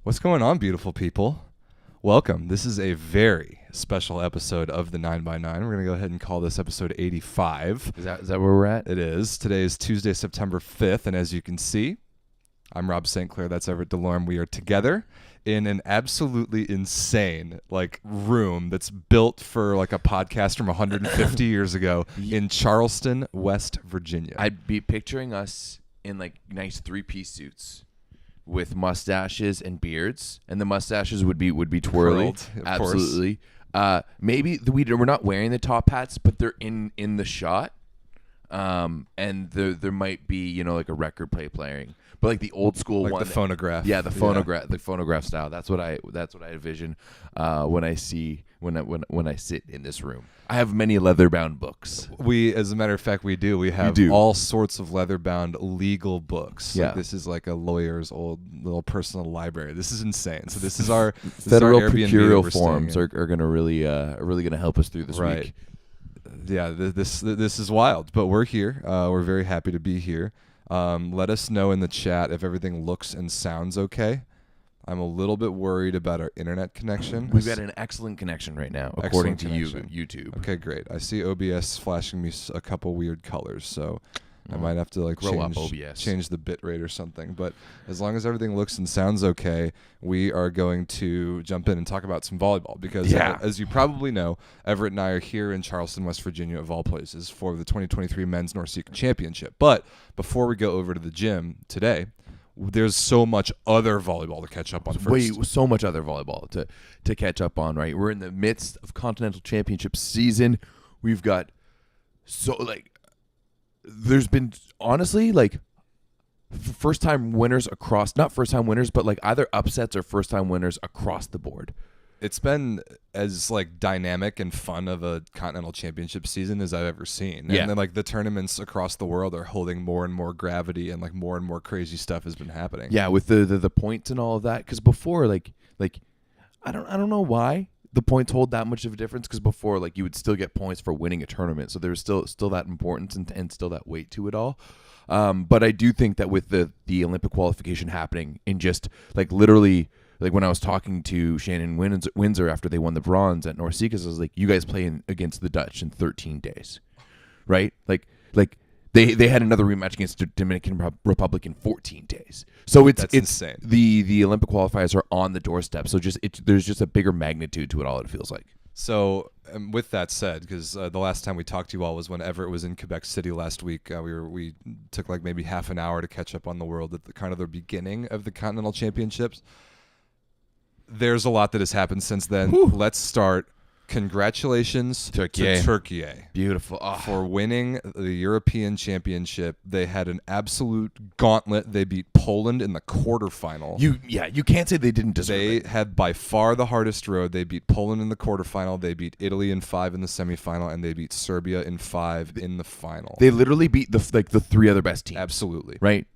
What's going on, beautiful people? Welcome. This is a very special episode of the 9x9. We're going to go ahead and call this episode 85. Is that where we're at? It is. Today is Tuesday, September 5th, and as you can see, I'm Rob St. Clair. That's Everett Delorme. We are together in an absolutely insane room that's built for a podcast from 150 years ago in Charleston, West Virginia. I'd be picturing us in nice three-piece suits with mustaches and beards, and the mustaches would be twirly. Curled, of absolutely. Maybe we're not wearing the top hats, but they're in the shot. And there might be a record playing, but the old school one, the phonograph. Yeah, the phonograph style. That's what I envision when I sit in this room. I have many leather-bound books. As a matter of fact, we do. We have all sorts of leather-bound legal books. Yeah, this is like a lawyer's old little personal library. This is insane. So this is our federal Airbnb forms are going to really help us through this week. Yeah, this is wild, but we're here. We're very happy to be here. Let us know in the chat if everything looks and sounds okay. I'm a little bit worried about our internet connection. We've got an excellent connection right now, according to YouTube. Okay, great. I see OBS flashing me a couple weird colors, so I might have to change the bit rate or something. But as long as everything looks and sounds okay, we are going to jump in and talk about some volleyball. Because as you probably know, Everett and I are here in Charleston, West Virginia, of all places, for the 2023 Men's NORCECA Championship. But before we go over to the gym today, there's so much other volleyball to catch up on first. So much other volleyball to catch up on, right? We're in the midst of continental championship season. We've got there's been honestly first-time winners across, not first-time winners, but either upsets or first-time winners across the board. It's been as dynamic and fun of a continental championship season as I've ever seen. Yeah. And then the tournaments across the world are holding more and more gravity, and more and more crazy stuff has been happening. Yeah, with the points and all of that. Because before, I don't know why the points hold that much of a difference. Because before, you would still get points for winning a tournament, so there's still that importance and still that weight to it all. But I do think that with the Olympic qualification happening in just literally. When I was talking to Shannon Windsor after they won the bronze at NORCECA, I was like, you guys playing against the Dutch in 13 days, right? They had another rematch against the Dominican Republic in 14 days. So it's insane. The Olympic qualifiers are on the doorstep. So there's just a bigger magnitude to it all, it feels like. So with that said, because the last time we talked to you all was when Everett was in Quebec City last week. We took maybe half an hour to catch up on the world at the beginning of the Continental Championships. There's a lot that has happened since then. Whew. Let's start. Congratulations to TÜRKIYE. Beautiful. For winning the European Championship. They had an absolute gauntlet. They beat Poland in the quarterfinal. You can't say they didn't deserve it. They had by far the hardest road. They beat Poland in the quarterfinal. They beat Italy in 5 in the semifinal, and they beat Serbia in 5 in the final. They literally beat the three other best teams. Absolutely. Right?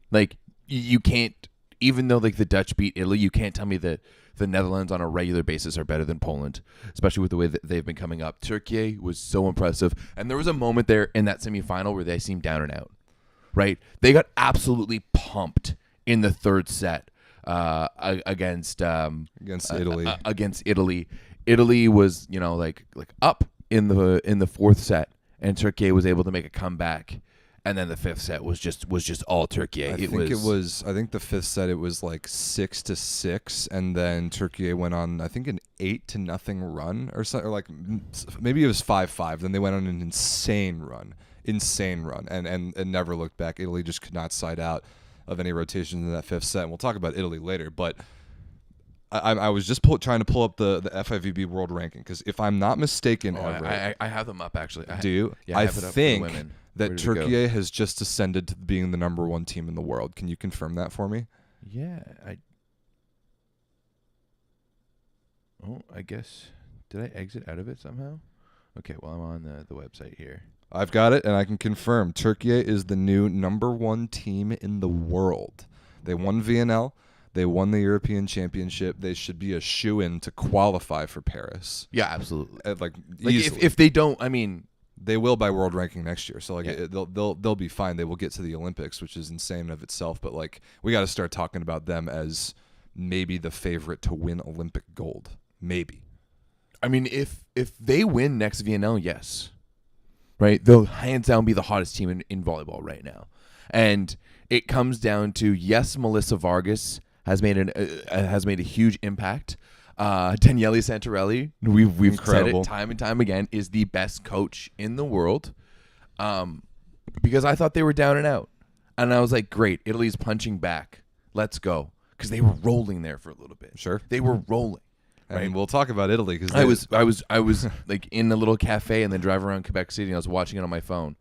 You can't, even though the Dutch beat Italy, you can't tell me that the Netherlands on a regular basis are better than Poland, especially with the way that they've been coming up. TÜRKIYE was so impressive. And there was a moment there in that semifinal where they seemed down and out, right? They got absolutely pumped in the third set against Italy. Against Italy. Italy was, up in the fourth set, and TÜRKIYE was able to make a comeback. And then the fifth set was just all TÜRKIYE. I think the fifth set it was 6-6, and then TÜRKIYE went on an 8-0 run or something, or maybe it was 5-5. Then they went on an insane run, and never looked back. Italy just could not side out of any rotations in that fifth set. And we'll talk about Italy later, but I was just trying to pull up the FIVB world ranking, because if I'm not mistaken, I have them up actually. Do you? Yeah, I have it up think for the women. that TÜRKIYE has just ascended to being the number 1 team in the world. Can you confirm that for me? Yeah, I guess, did I exit out of it somehow? Okay, well, I'm on the website here. I've got it, and I can confirm TÜRKIYE is the new number 1 team in the world. They won VNL. They won the European Championship. They should be a shoo-in to qualify for Paris. Yeah, absolutely. Easily. If they don't, I mean, they will by world ranking next year. So they'll be fine. They will get to the Olympics, which is insane of itself. But we got to start talking about them as maybe the favorite to win Olympic gold. Maybe. I mean, if they win next VNL, yes. Right? They'll hands down be the hottest team in volleyball right now. And it comes down to, yes, Melissa Vargas has made a huge impact. Daniele Santarelli, we've said it time and time again, is the best coach in the world. Because I thought they were down and out. And I was like, great, Italy's punching back. Let's go. Because they were rolling there for a little bit. Sure. They were rolling. Right. And we'll talk about Italy because I was like in a little cafe and then driving around Quebec City and I was watching it on my phone.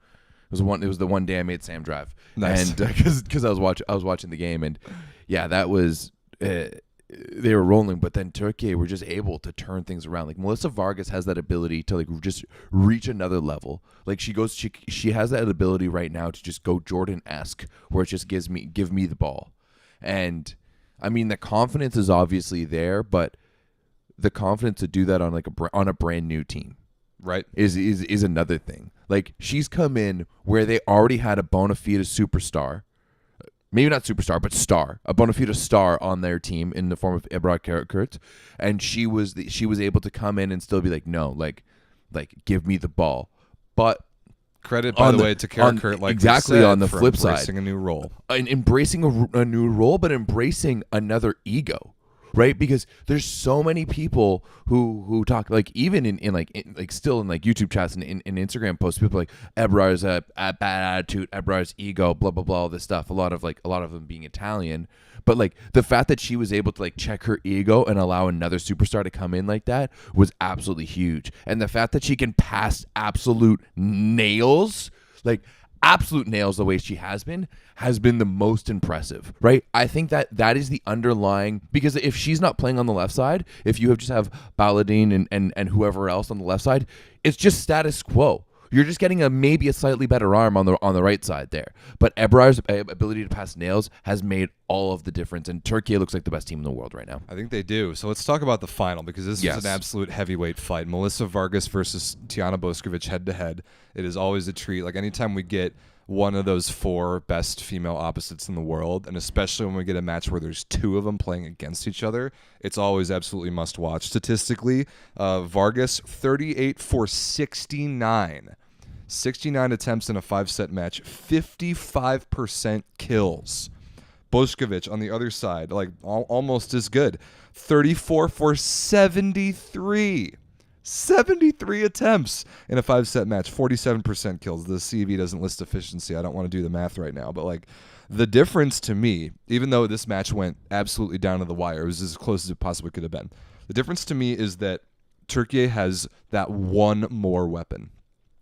It was the one day I made Sam drive. Nice. And because I was watching the game, and yeah, that was they were rolling, but then TÜRKIYE were just able to turn things around. Like Melissa Vargas has that ability to like just reach another level. Like she has that ability right now to just go Jordan-esque, where it just give me the ball. And I mean, the confidence is obviously there, but the confidence to do that on like on a brand new team, right, is another thing. Like she's come in where they already had a bona fide superstar, maybe not superstar, but star, a bona fide star on their team in the form of Everett Kurt, and she was able to come in and still be like, no, like give me the ball. But credit, by the way, to Kurt, like exactly on the flip side, embracing a new role, and embracing a new role, but embracing another ego. Right, because there's so many people who talk, like even in still in like YouTube chats and in Instagram posts, people like Ebrar's a bad attitude, Ebrar's ego, blah blah blah, all this stuff. A lot of them being Italian, but like the fact that she was able to like check her ego and allow another superstar to come in like that was absolutely huge. And the fact that she can pass absolute nails, like absolute nails, the way she has been the most impressive, right? I think that is the underlying, because if she's not playing on the left side, if you just have Balladine and whoever else on the left side, it's just status quo. You're just getting maybe a slightly better arm on the right side there. But Ebrar's ability to pass nails has made all of the difference, and TÜRKIYE looks like the best team in the world right now. I think they do. So let's talk about the final, because this is an absolute heavyweight fight. Melissa Vargas versus Tijana Boskovic head-to-head. It is always a treat. Like anytime we get one of those four best female opposites in the world, and especially when we get a match where there's two of them playing against each other, it's always absolutely must watch. Statistically, Vargas 38 for 69 attempts in a 5-set match, 55% kills. Boskovic on the other side, like almost as good, 34 for 73 attempts in a 5-set match, 47% kills. The CV doesn't list efficiency. I don't want to do the math right now, but like the difference to me, even though this match went absolutely down to the wire, it was as close as it possibly could have been. The difference to me is that TÜRKIYE has that one more weapon.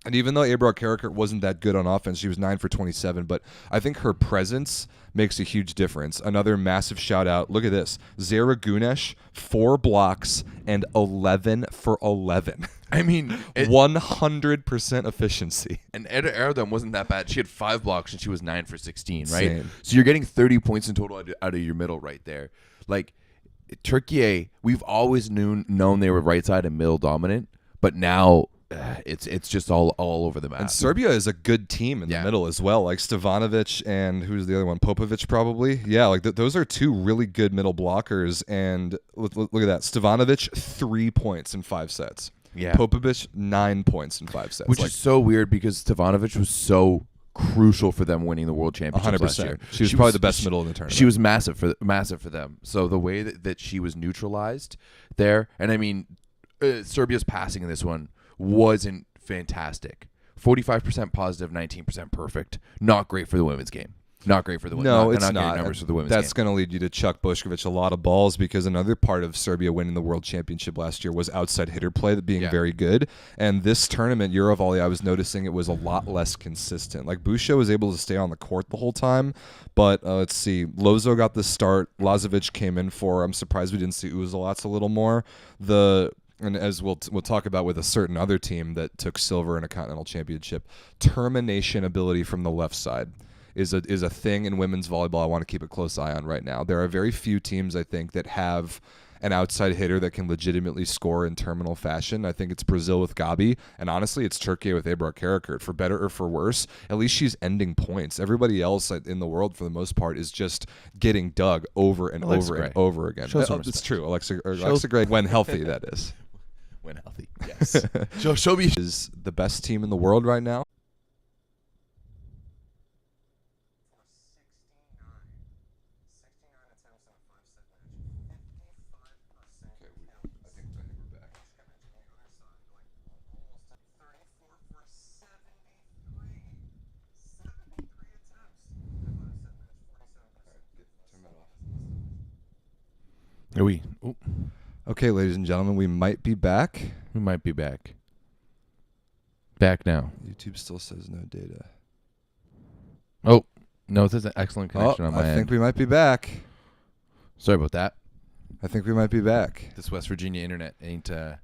And even though Ebrar Karakurt wasn't that good on offense, she was 9 for 27, but I think her presence makes a huge difference. Another massive shout out. Look at this. Zara Gunesh, 4 blocks and 11 for 11. I mean, 100% efficiency. And Eda Erdem wasn't that bad. She had 5 blocks and she was 9 for 16, right? Same. So you're getting 30 points in total out of your middle right there. Like TÜRKIYE, we've always known they were right side and middle dominant, but now it's just all over the map. And Serbia is a good team in the middle as well. Like Stevanovic and who's the other one? Popovic probably. Yeah, like those are two really good middle blockers. And look at that. Stevanovic, 3 points in 5 sets. Yeah. Popovic, 9 points in 5 sets. Which is so weird because Stevanovic was so crucial for them winning the World Championship 100%. last year. She was probably the best middle in the tournament. She was massive for them. So the way that she was neutralized there, and I mean, Serbia's passing in this one wasn't fantastic. 45% positive, 19% perfect. Not great for the women's game. Not great for the women. No, it's not. Numbers for the women's That's game. going to lead you to Chuck Boskovic a lot of balls, because another part of Serbia winning the World Championship last year was outside hitter play being very good. And this tournament, Eurovolley, I was noticing it was a lot less consistent. Like Busha was able to stay on the court the whole time, but let's see. Lozo got the start. Lazovic came in for. I'm surprised we didn't see Uzelac a little more. And as we'll talk about with a certain other team that took silver in a continental championship, termination ability from the left side is a thing in women's volleyball I want to keep a close eye on right now. There are very few teams, I think, that have an outside hitter that can legitimately score in terminal fashion. I think it's Brazil with Gabi, and honestly, it's Türkiye with Ebrar Karakurt. For better or for worse, at least she's ending points. Everybody else in the world, for the most part, is just getting dug over and over and over again. It's true. Alexa Gray, when healthy, that is. When healthy, yes. Shobi is the best team in the world right now. Are we? Ooh. Okay, ladies and gentlemen, we might be back. We might be back. Back now. YouTube still says no data. Oh, no, there's an excellent connection on my end. I think we might be back. Sorry about that. I think we might be back. This West Virginia internet ain't yeah,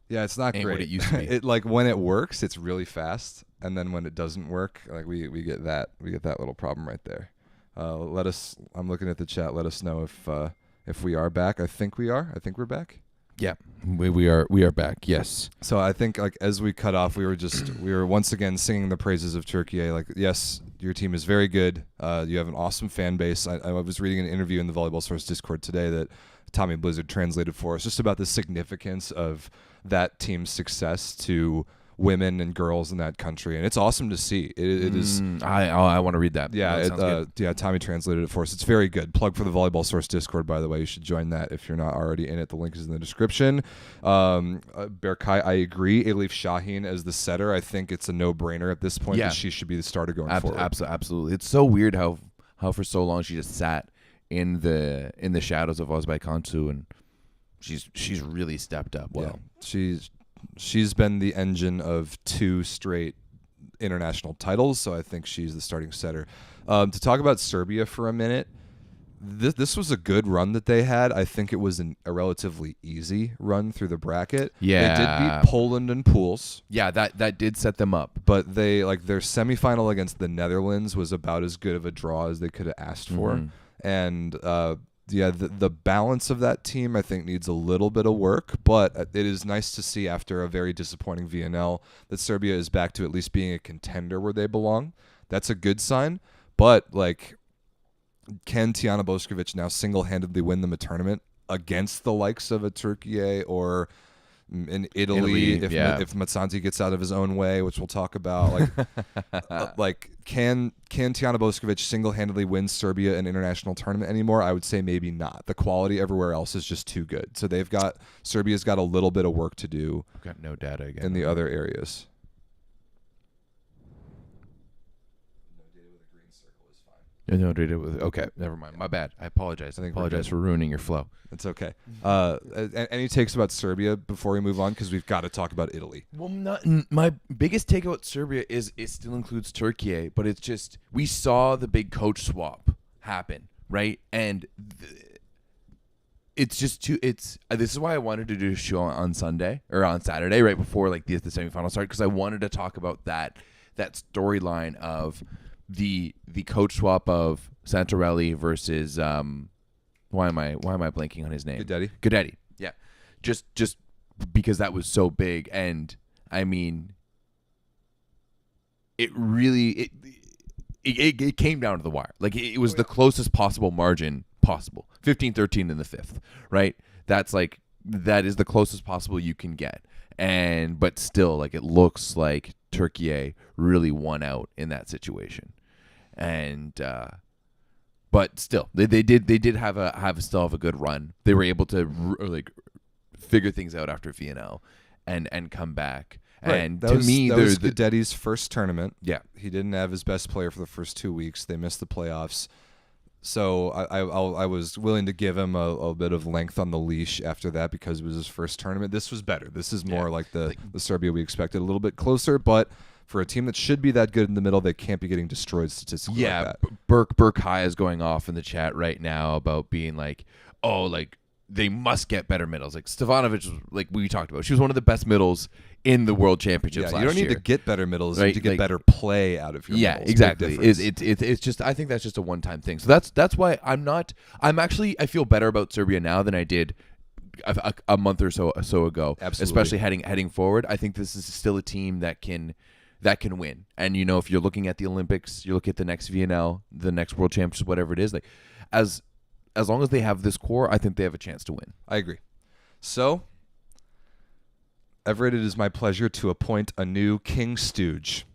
it's not ain't great. What it used to be. It like when it works, it's really fast, and then when it doesn't work, like we get that little problem right there. I'm looking at the chat. Let us know if we are back. I think we are. I think we're back. Yeah, we are back. Yes. So I think like as we cut off, we were once again singing the praises of Türkiye. Like, yes, your team is very good. You have an awesome fan base. I was reading an interview in the Volleyball Source Discord today that Tommy Blizzard translated for us, just about the significance of that team's success to women and girls in that country, and it's awesome to see. It is. I want to read that. Yeah, Tommy translated it for us. It's very good. Plug for the Volleyball Source Discord, by the way. You should join that if you're not already in it. The link is in the description. Berkay, I agree. Elif Şahin as the setter, I think it's a no-brainer at this point that she should be the starter going forward. Absolutely. It's so weird how for so long she just sat in the shadows of Ozbay Kansu, and she's really stepped up well. Yeah, she's been the engine of 2 straight international titles, so I think she's the starting setter. To talk about Serbia for a minute, this was a good run that they had. I think it was a relatively easy run through the bracket. Yeah, they did beat Poland in pools. Yeah, that did set them up. But they their semifinal against the Netherlands was about as good of a draw as they could have asked for. And the balance of that team, I think, needs a little bit of work, but it is nice to see after a very disappointing VNL that Serbia is back to at least being a contender where they belong. That's a good sign, but can Tijana Bošković now single-handedly win them a tournament against the likes of a Türkiye or in Italy if Mazzanti gets out of his own way, which we'll talk about? Can Tijana Bošković single-handedly win Serbia an international tournament anymore? I would say maybe not. The quality everywhere else is just too good. So Serbia's got a little bit of work to do. I've got no data again in the other areas. No data with okay, never mind. My bad. I apologize. I apologize for ruining your flow. It's okay. Any takes about Serbia before we move on? Because we've got to talk about Italy. Well, my biggest take about Serbia is it still includes Türkiye, but it's just we saw the big coach swap happen, right? And it's just too. This is why I wanted to do a show on Sunday or on Saturday, right before the semifinal start, because I wanted to talk about that storyline of the coach swap of Santarelli versus why am I blanking on his name? Guidetti. Yeah. Just because that was so big, and I mean it really it came down to the wire. It was the closest possible margin possible. 15-13 in the 5th, right? That is the closest possible you can get. But still it looks like Türkiye really won out in that situation. But still, they did have a good run. They were able to figure things out after VNL and come back. Right. And that was Guidetti's first tournament. Yeah, he didn't have his best player for the first 2 weeks. They missed the playoffs. So I was willing to give him a bit of length on the leash after that because it was his first tournament. This was better. This is more like the Serbia we expected, a little bit closer, but for a team that should be that good in the middle, they can't be getting destroyed statistically like that. Berkay is going off in the chat right now about being they must get better middles. Stevanovic, we talked about, she was one of the best middles in the World Championships last year. You don't need to get better middles, you need to get better play out of your middles. Yeah, exactly. It's just, I think that's just a one-time thing. So that's why I feel better about Serbia now than I did a month or so ago. Absolutely. Especially heading forward. I think this is still a team that can win. And if you're looking at the Olympics, you look at the next VNL, the next World Championships, whatever it is, like as long as they have this core, I think they have a chance to win. I agree. So, Everett, it is my pleasure to appoint a new King Stooge.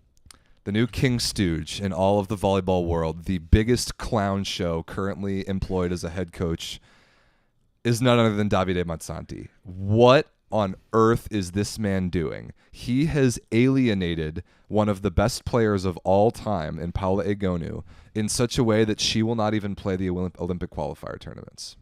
The new King Stooge in all of the volleyball world, the biggest clown show currently employed as a head coach, is none other than Davide Mazzanti. What on earth is this man doing? He has alienated one of the best players of all time in Paula Egonu in such a way that she will not even play the Olympic qualifier tournaments.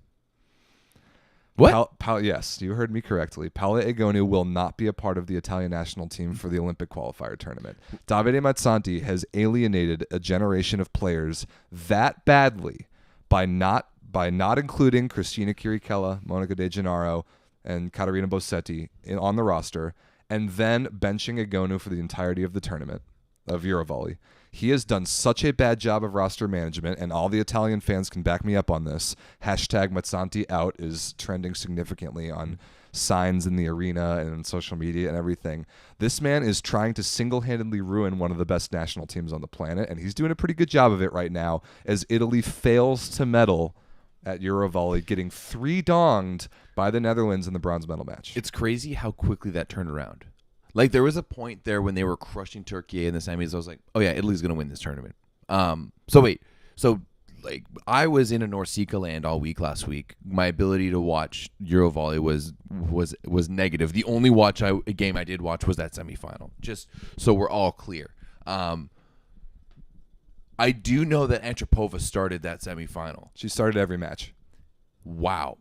What? Yes, you heard me correctly. Paola Egonu will not be a part of the Italian national team for the Olympic qualifier tournament. Davide Mazzanti has alienated a generation of players that badly by not including Cristina Chirichella, Monica De Gennaro, and Caterina Bossetti on the roster, and then benching Egonu for the entirety of the tournament of Eurovolley. He has done such a bad job of roster management, and all the Italian fans can back me up on this. Hashtag Mazzanti out is trending significantly on signs in the arena and on social media and everything. This man is trying to single-handedly ruin one of the best national teams on the planet, and he's doing a pretty good job of it right now as Italy fails to medal at Eurovolley, getting 3-donged by the Netherlands in the bronze medal match. It's crazy how quickly that turned around. Like, there was a point there when they were crushing TÜRKIYE in the semis. I was like, oh, yeah, Italy's going to win this tournament. So I was in a NORCECA land all week last week. My ability to watch Eurovolley was negative. The only game I did watch was that semifinal, just so we're all clear. I do know that Antropova started that semifinal. She started every match. Wow.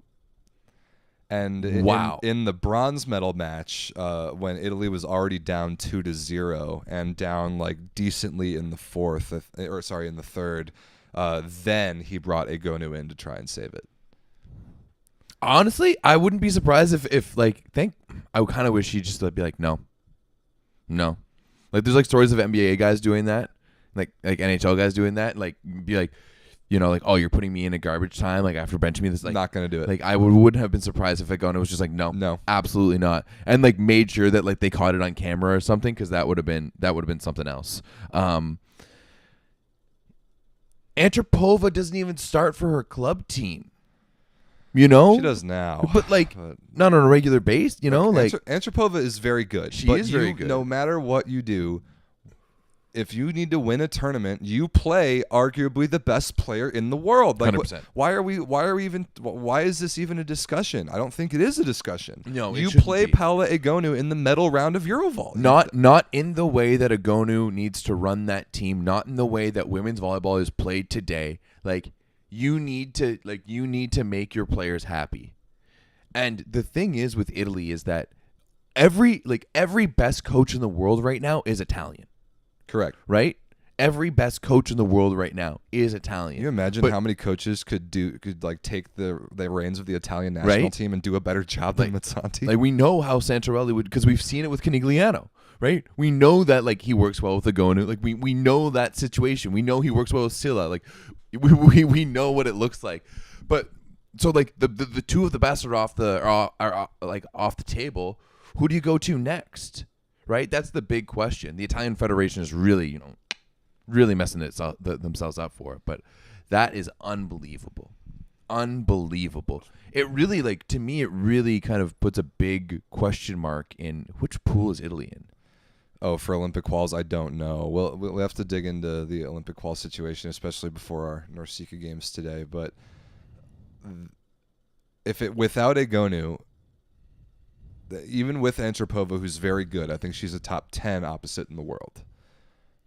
And in the bronze medal match, when Italy was already down 2-0 and down like decently in the third, then he brought Egonu in to try and save it. Honestly, I wouldn't be surprised if I kind of wish he'd just be like, no. Like, there's like stories of NBA guys doing that, like NHL guys doing that, like be like, oh, you're putting me in a garbage time, like after benching me. This, like, not gonna do it. Like, I wouldn't have been surprised if Egonu was just like, no, absolutely not, and like made sure that like they caught it on camera or something, because that would have been something else. Antropova doesn't even start for her club team. She does now, but not on a regular basis. Antropova is very good. She is very good. No matter what you do, if you need to win a tournament, you play arguably the best player in the world. Like, 100%. Why is this even a discussion? I don't think it is a discussion. No, you play Paola Egonu in the medal round of Eurovolley. Not in the way that Egonu needs to run that team. Not in the way that women's volleyball is played today. Like, you need to make your players happy. And the thing is with Italy is that every best coach in the world right now is Italian. Correct. Right? Every best coach in the world right now is Italian. Can you imagine how many coaches could take the reins of the Italian national team and do a better job than Mazzanti? Like, we know how Santarelli would, because we've seen it with Canigliano, right? We know that like he works well with Egonu. Like, we know that situation. We know he works well with Silla. Like, we know what it looks like. But so like the two of the best are off the table. Who do you go to next? Right? That's the big question. The Italian Federation is really, really messing themselves up for it. But that is unbelievable. Unbelievable. It really, to me, it really kind of puts a big question mark in which pool is Italy in. Oh, for Olympic quals, I don't know. We'll have to dig into the Olympic qual situation, especially before our NORCECA games today. But without Egonu, even with Antropova, who's very good, I think she's a top 10 opposite in the world.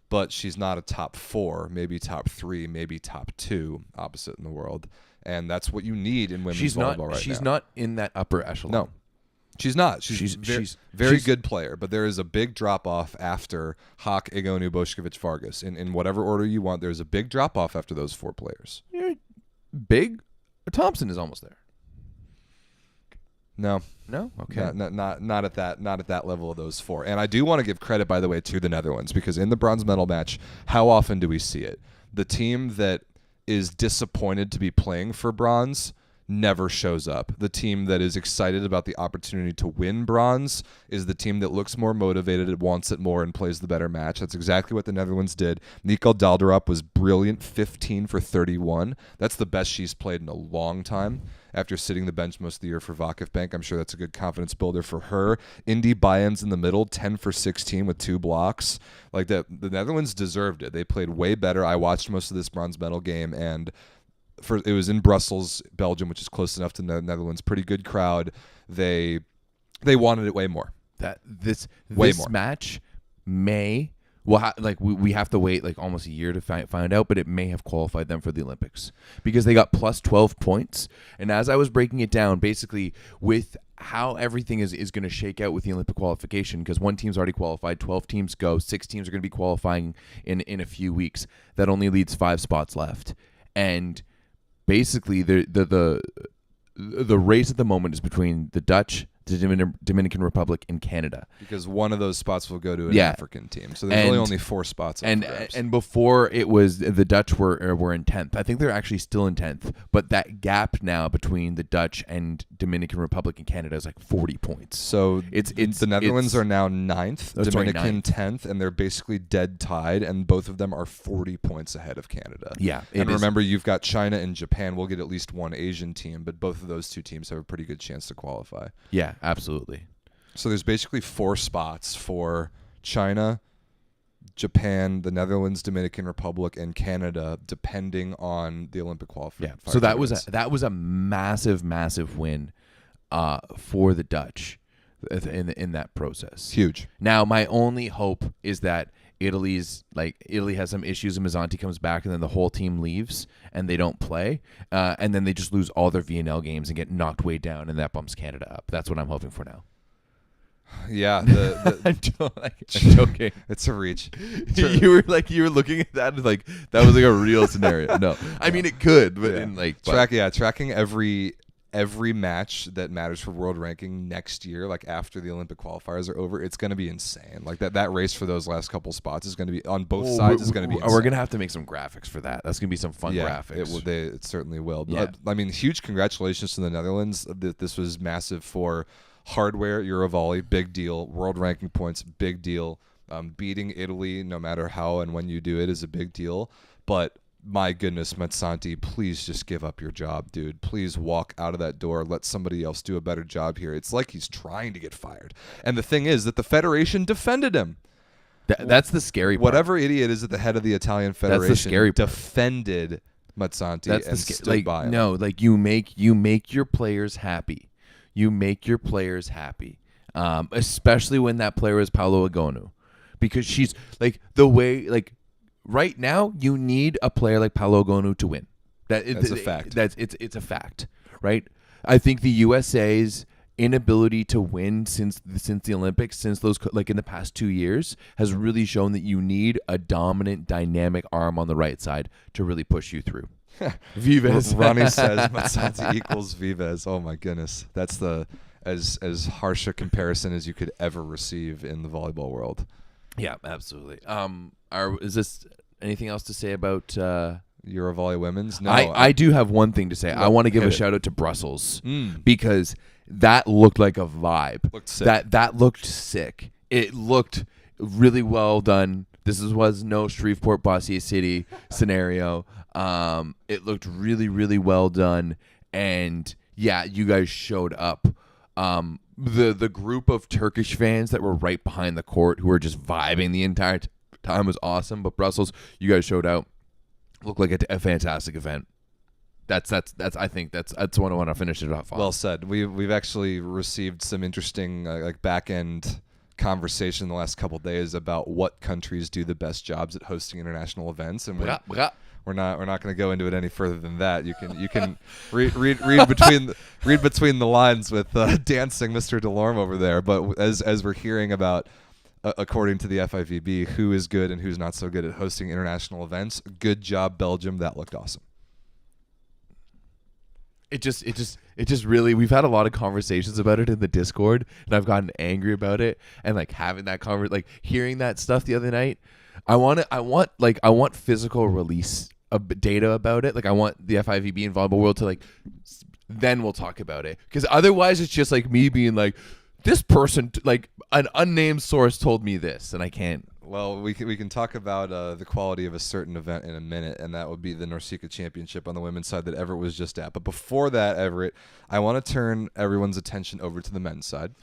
But she's not a top 4, maybe top 3, maybe top 2 opposite in the world. And that's what you need in women's volleyball right now. She's not in that upper echelon. No, she's not. She's very good player. But there is a big drop-off after Haak, Egonu, Bošković, Vargas. In whatever order you want, there's a big drop-off after those 4 players. Big? Thompson is almost there. No. Okay. Not at that level of those 4. And I do want to give credit, by the way, to the Netherlands, because in the bronze medal match, how often do we see it? The team that is disappointed to be playing for bronze never shows up. The team that is excited about the opportunity to win bronze is the team that looks more motivated, it wants it more, and plays the better match. That's exactly what the Netherlands did. Nico Dalderop was brilliant, 15 for 31. That's the best she's played in a long time. After sitting the bench most of the year for Vakifbank, I'm sure that's a good confidence builder for her. Indy Bayens in the middle, 10 for 16 with 2 blocks. Like the Netherlands deserved it. They played way better. I watched most of this bronze medal game, and it was in Brussels, Belgium, which is close enough to the Netherlands. Pretty good crowd. They wanted it way more. This match may we have to wait like almost a year to find out, but it may have qualified them for the Olympics because they got plus 12 points. And as I was breaking it down, basically with how everything is going to shake out with the Olympic qualification, because one team's already qualified, 12 teams go, 6 teams are going to be qualifying in a few weeks. That only leaves 5 spots left, and basically the race at the moment is between the Dutch, the Dominican Republic, and Canada. Because one of those spots will go to an African team. So there's really only 4 spots. And before it was the Dutch were in 10th. I think they're actually still in 10th. But that gap now between the Dutch and Dominican Republic and Canada is like 40 points. So it's the Netherlands are now 9th, Dominican 10th, and they're basically dead tied, and both of them are 40 points ahead of Canada. Yeah. And remember, you've got China and Japan. We'll get at least one Asian team, but both of those 2 teams have a pretty good chance to qualify. Yeah. Absolutely. So there's basically 4 spots for China, Japan, the Netherlands, Dominican Republic, and Canada, depending on the Olympic qualification. Yeah. So that was a massive win for the Dutch in that process. Huge. Now my only hope is that Italy has some issues and Mazzanti comes back and then the whole team leaves and they don't play and then they just lose all their VNL games and get knocked way down, and that bumps Canada up. That's what I'm hoping for now. Yeah, I'm joking. It's a reach. You were looking at that and like that was like a real scenario. No, I mean it could, but tracking every match that matters for world ranking next year, like after the Olympic qualifiers are over, it's going to be insane. Like that race for those last couple spots is going to be on both sides. Is going to be insane. We're going to have to make some graphics for that. That's going to be some fun graphics. It certainly will. Yeah. I mean, huge congratulations to the Netherlands. This was massive for hardware, Eurovolley, big deal. World ranking points, big deal. Beating Italy, no matter how and when you do it, is a big deal. But my goodness, Mazzanti, please just give up your job, dude. Please walk out of that door. Let somebody else do a better job here. It's like he's trying to get fired. And the thing is that the Federation defended him. That's the scary part. Whatever idiot is at the head of the Italian Federation defended Mazzanti and stood by him. No, like you make your players happy. You make your players happy, especially when that player is Paolo Agonu. Because she's like the way like right now, you need a player like Paolo Agonu to win. That's a fact. It's a fact, right? I think the USA's inability to win since the Olympics, since those like in the past 2 years, has really shown that you need a dominant, dynamic arm on the right side to really push you through. Vives. Ronnie says Mazzanti equals Vives. Oh my goodness, that's as harsh a comparison as you could ever receive in the volleyball world. Yeah, absolutely. Is this anything else to say about Eurovolley women's? No, I do have one thing to say. I want to give a shout out to Brussels because that looked like a vibe. Looked sick. That looked sick. It looked really well done. This was no Shreveport Bossier City scenario. It looked really, really well done, and yeah, you guys showed up. The group of Turkish fans that were right behind the court who were just vibing the entire time was awesome. But Brussels, you guys showed out. Looked like a fantastic event. That's I think that's what I want to finish it off on. Well said. We've actually received some interesting like back end conversation in the last couple of days about what countries do the best jobs at hosting international events, and we're not going to go into it any further than that. You can read between the lines with dancing Mr. Delorme over there. But as we're hearing about, according to the FIVB, who is good and who's not so good at hosting international events, good job Belgium. That looked awesome. It just really, we've had a lot of conversations about it in the Discord, and I've gotten angry about it, and like having that like hearing that stuff the other night. I want physical release of data about it. Like I want the FIVB and Volleyball World to like then we'll talk about it. Because otherwise, it's just like me being like, this person, like an unnamed source told me this, and I can't. Well, we can talk about the quality of a certain event in a minute, and that would be the NORCECA Championship on the women's side that Everett was just at. But before that, Everett, I want to turn everyone's attention over to the men's side.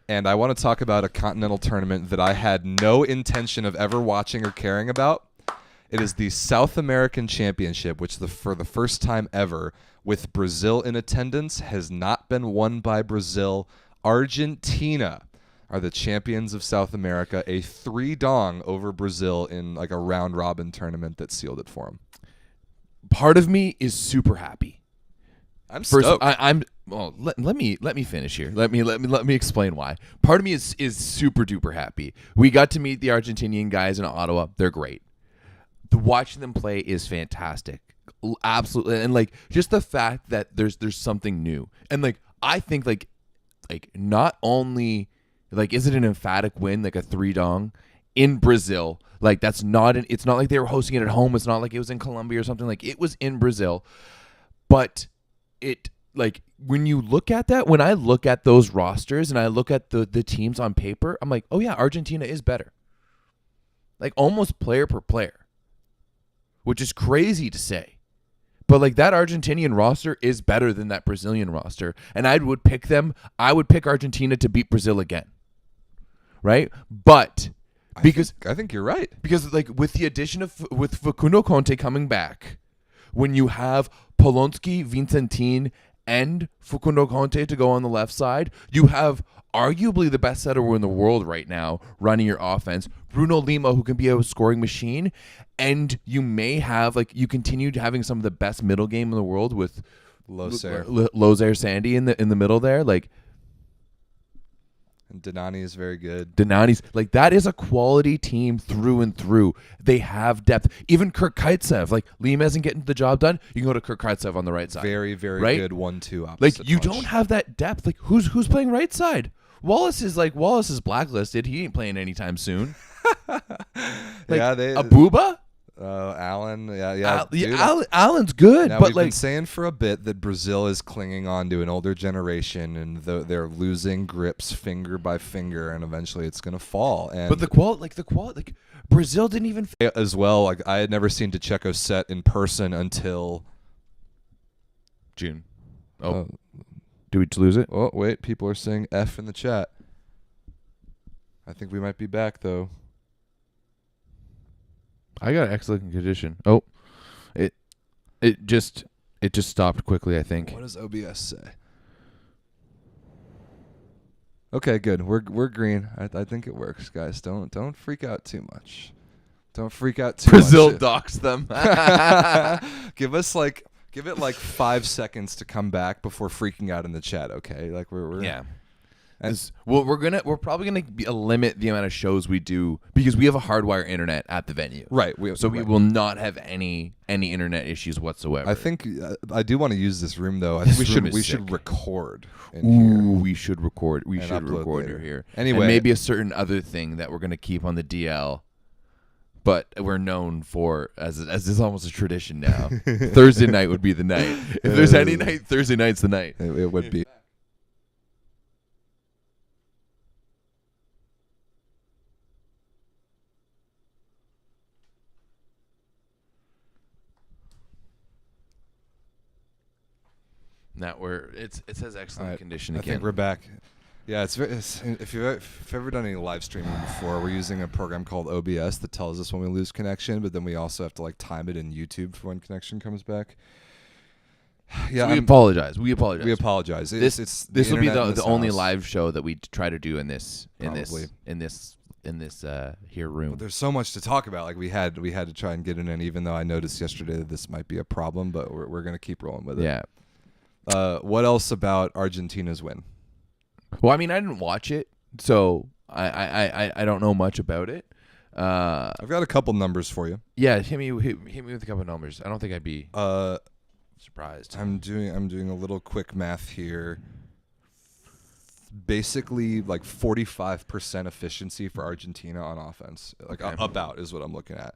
And I want to talk about a continental tournament that I had no intention of ever watching or caring about. It is the South American Championship, which for the first time ever, with Brazil in attendance, has not been won by Brazil. Argentina are the champions of South America, a 3-dong over Brazil in like a round-robin tournament that sealed it for them. Part of me is super happy. I'm stoked. Well, let me finish here. Let me explain why. Part of me is super duper happy. We got to meet the Argentinian guys in Ottawa. They're great. Watching them play is fantastic. Absolutely. And like just the fact that there's something new. And like I think like not only like is it an emphatic win, like a 3-dong in Brazil, like that's not it's not like they were hosting it at home. It's not like it was in Colombia or something. Like it was in Brazil. But it like when you look at that, when I look at those rosters and I look at the teams on paper, I'm like, oh yeah, Argentina is better. Like almost player per player, which is crazy to say. But like that Argentinian roster is better than that Brazilian roster. And I would pick Argentina to beat Brazil again. Right? But because I think you're right. Because like with the addition of with Facundo Conte coming back, when you have Polonsky, Vicentin, and Facundo Conte to go on the left side, you have arguably the best setter in the world right now running your offense. Bruno Lima, who can be a scoring machine, and you may have like you continued having some of the best middle game in the world with Lozair Sandy in the middle there, like. And Denani is very good. Denani's like that is a quality team through and through. They have depth. Even Kirk Kaitsev, like Lima isn't getting the job done. You can go to Kirk Kaitsev on the right side. Very, very right? good 1-2 opposite. Like you punch. don't have that depth. Like who's playing right side? Wallace is blacklisted. He ain't playing anytime soon. Like, yeah, Abuba. Allen, yeah. Allen's good, now, but we've like been saying for a bit that Brazil is clinging on to an older generation, and they're losing grips finger by finger, and eventually it's gonna fall. And but the quality, Brazil didn't even as well. Like I had never seen DeCecco set in person until June. Oh, do we lose it? Oh wait, people are saying F in the chat. I think we might be back though. I got excellent condition. Oh, it just stopped quickly, I think. What does OBS say? Okay, good. We're green. I think it works, guys. Don't freak out too much. Don't freak out too Brazil much. docks them. Give it like 5 seconds to come back before freaking out in the chat. Okay, like we're yeah. We're probably gonna limit the amount of shows we do because we have a hardwire internet at the venue. Right. We will not have any internet issues whatsoever. I think I do want to use this room though. I think we should record. We should record. We should record here. Anyway, and maybe a certain other thing that we're gonna keep on the DL. But we're known for as is almost a tradition now. Thursday night would be the night. If there's any night, Thursday night's the night. It would be. Now it says excellent condition again. I think we're back. Yeah, if you've ever done any live streaming before, we're using a program called OBS that tells us when we lose connection, but then we also have to like time it in YouTube for when connection comes back. Yeah, so we apologize. We apologize. This will be the only live show that we try to do in this here room. But there's so much to talk about. Like we had to try and get it in, even though I noticed yesterday that this might be a problem, but we're gonna keep rolling with it. Yeah. What else about Argentina's win? Well, I mean, I didn't watch it, so I don't know much about it. I've got a couple numbers for you. Yeah, hit me with a couple numbers. I don't think I'd be surprised. I'm doing a little quick math here. Basically, like 45% efficiency for Argentina on offense. Like about is what I'm looking at.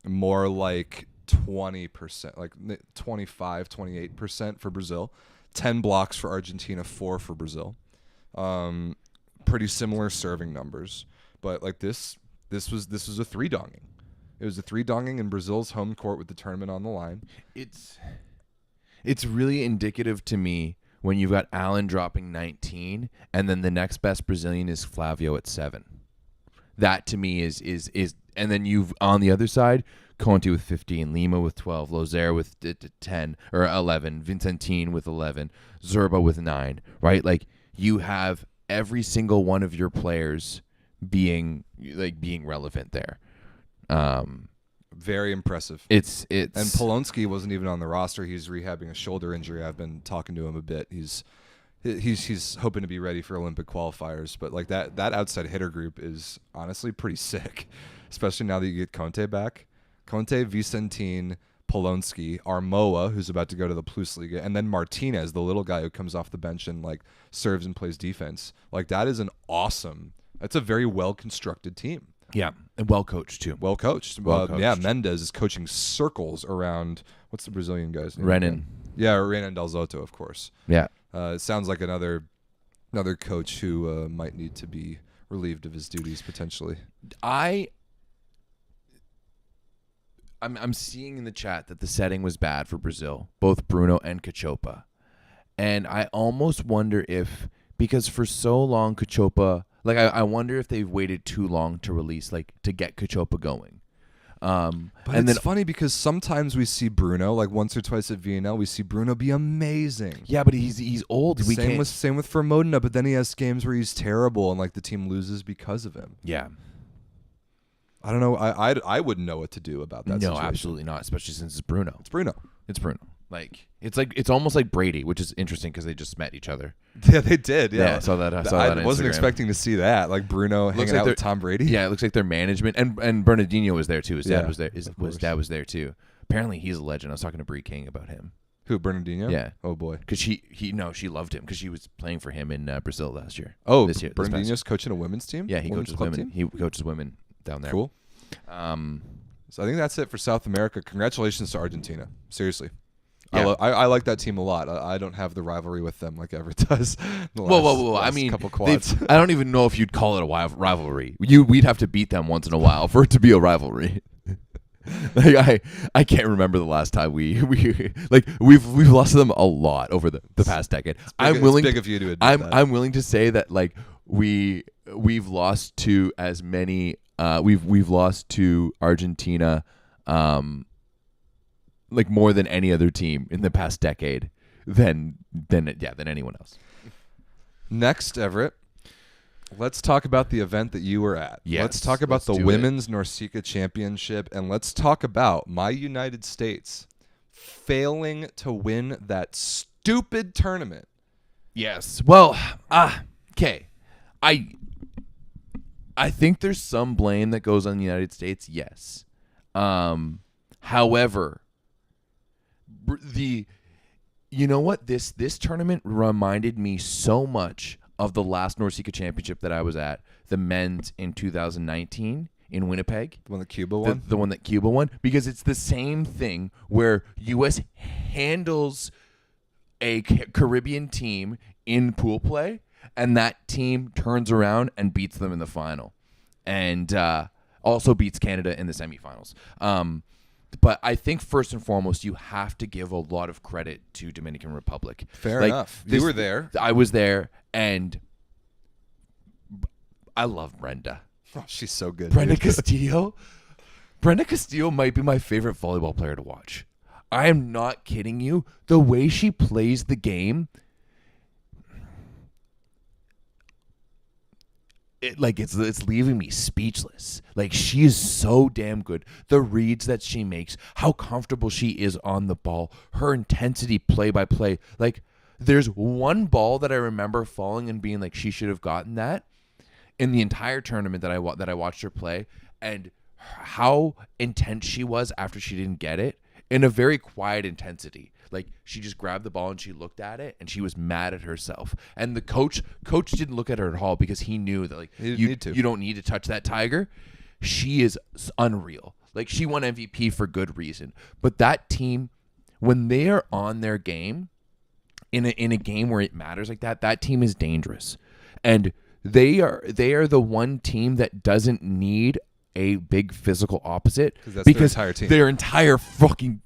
More like 20%, like 25, 28% for Brazil. 10 blocks for Argentina, 4 for Brazil. Pretty similar serving numbers, but like this was a 3-donging. It was a 3-donging in Brazil's home court with the tournament on the line. It's really indicative to me when you've got Allen dropping 19 and then the next best Brazilian is Flavio at 7. That to me is and then you've on the other side Conte with 15, Lima with 12, Lozier with 10 or 11, Vincentine with 11, Zerba with 9, right? Like you have every single one of your players being relevant there. Very impressive. It's and Polonsky wasn't even on the roster. He's rehabbing a shoulder injury. I've been talking to him a bit. He's hoping to be ready for Olympic qualifiers, but like that outside hitter group is honestly pretty sick, especially now that you get Conte back. Conte, Vicentine, Polonsky, Armoa, who's about to go to the Plus Liga, and then Martinez, the little guy who comes off the bench and like serves and plays defense. Like that's a very well constructed team. Yeah, and well coached too. Well coached. Yeah, Mendes is coaching circles around what's the Brazilian guy's name? Renan. Yeah, Renan Del Zotto, of course. Yeah. It sounds like another coach who might need to be relieved of his duties potentially. I'm seeing in the chat that the setting was bad for Brazil, both Bruno and Cachopa. And I almost wonder if, because for so long Cachopa, like I wonder if they've waited too long to release, like to get Cachopa going. But and it's funny because sometimes we see Bruno, like once or twice at VNL, we see Bruno be amazing. Yeah, but he's old. Same with Vermodena, but then he has games where he's terrible and like the team loses because of him. Yeah. I don't know. I wouldn't know what to do about that situation. No, absolutely not, especially since it's Bruno. It's Bruno. It's almost like Brady, which is interesting because they just met each other. Yeah, they did. Yeah, I saw that. I wasn't expecting to see that. Like Bruno hanging out with Tom Brady. Yeah, it looks like their management and Bernardinho was there too. His dad was there. His dad was there too. Apparently, he's a legend. I was talking to Bree King about him. Who, Bernardinho? Yeah. Oh boy. Because she loved him because she was playing for him in Brazil last year. Oh, this year. Bernardinho's coaching a women's team. Yeah, he coaches women. He coaches women down there. Cool. So I think that's it for South America. Congratulations to Argentina. Seriously. Yeah. I like that team a lot. I don't have the rivalry with them like Everett does. Whoa. I mean, couple quads. I don't even know if you'd call it a rivalry. We'd have to beat them once in a while for it to be a rivalry. Like I can't remember the last time we've lost to them a lot over the past decade. It's big of you to admit that. I'm willing to say that like we've lost to as many. We've lost to Argentina, like more than any other team in the past decade than anyone else. Next, Everett, let's talk about the event that you were at. Yes, let's talk about the Women's NORCECA Championship, and let's talk about my United States failing to win that stupid tournament. Yes. Well, okay. I think there's some blame that goes on the United States, yes. However, you know what? This tournament reminded me so much of the last NORCECA Championship that I was at, the men's in 2019 in Winnipeg. The one that Cuba won? The one that Cuba won, because it's the same thing where U.S. handles a Caribbean team in pool play, and that team turns around and beats them in the final, and also beats Canada in the semifinals. But I think first and foremost, you have to give a lot of credit to Dominican Republic. Fair enough. You were there. I was there, and I love Brenda. Oh, she's so good. Brenda Castillo. Brenda Castillo might be my favorite volleyball player to watch. I am not kidding you. The way she plays the game, it's leaving me speechless. Like, she is so damn good. The reads that she makes, how comfortable she is on the ball, her intensity play by play. Like, there's one ball that I remember falling and being like, she should have gotten that in the entire tournament that I watched her play, and how intense she was after she didn't get it, in a very quiet intensity. Like, she just grabbed the ball and she looked at it and she was mad at herself. And the coach didn't look at her at all because he knew that, like, you don't need to touch that tiger. She is unreal. Like, she won MVP for good reason. But that team, when they are on their game, in a game where it matters like that, that team is dangerous. And they are the one team that doesn't need a big physical opposite, because their entire team. Their entire fucking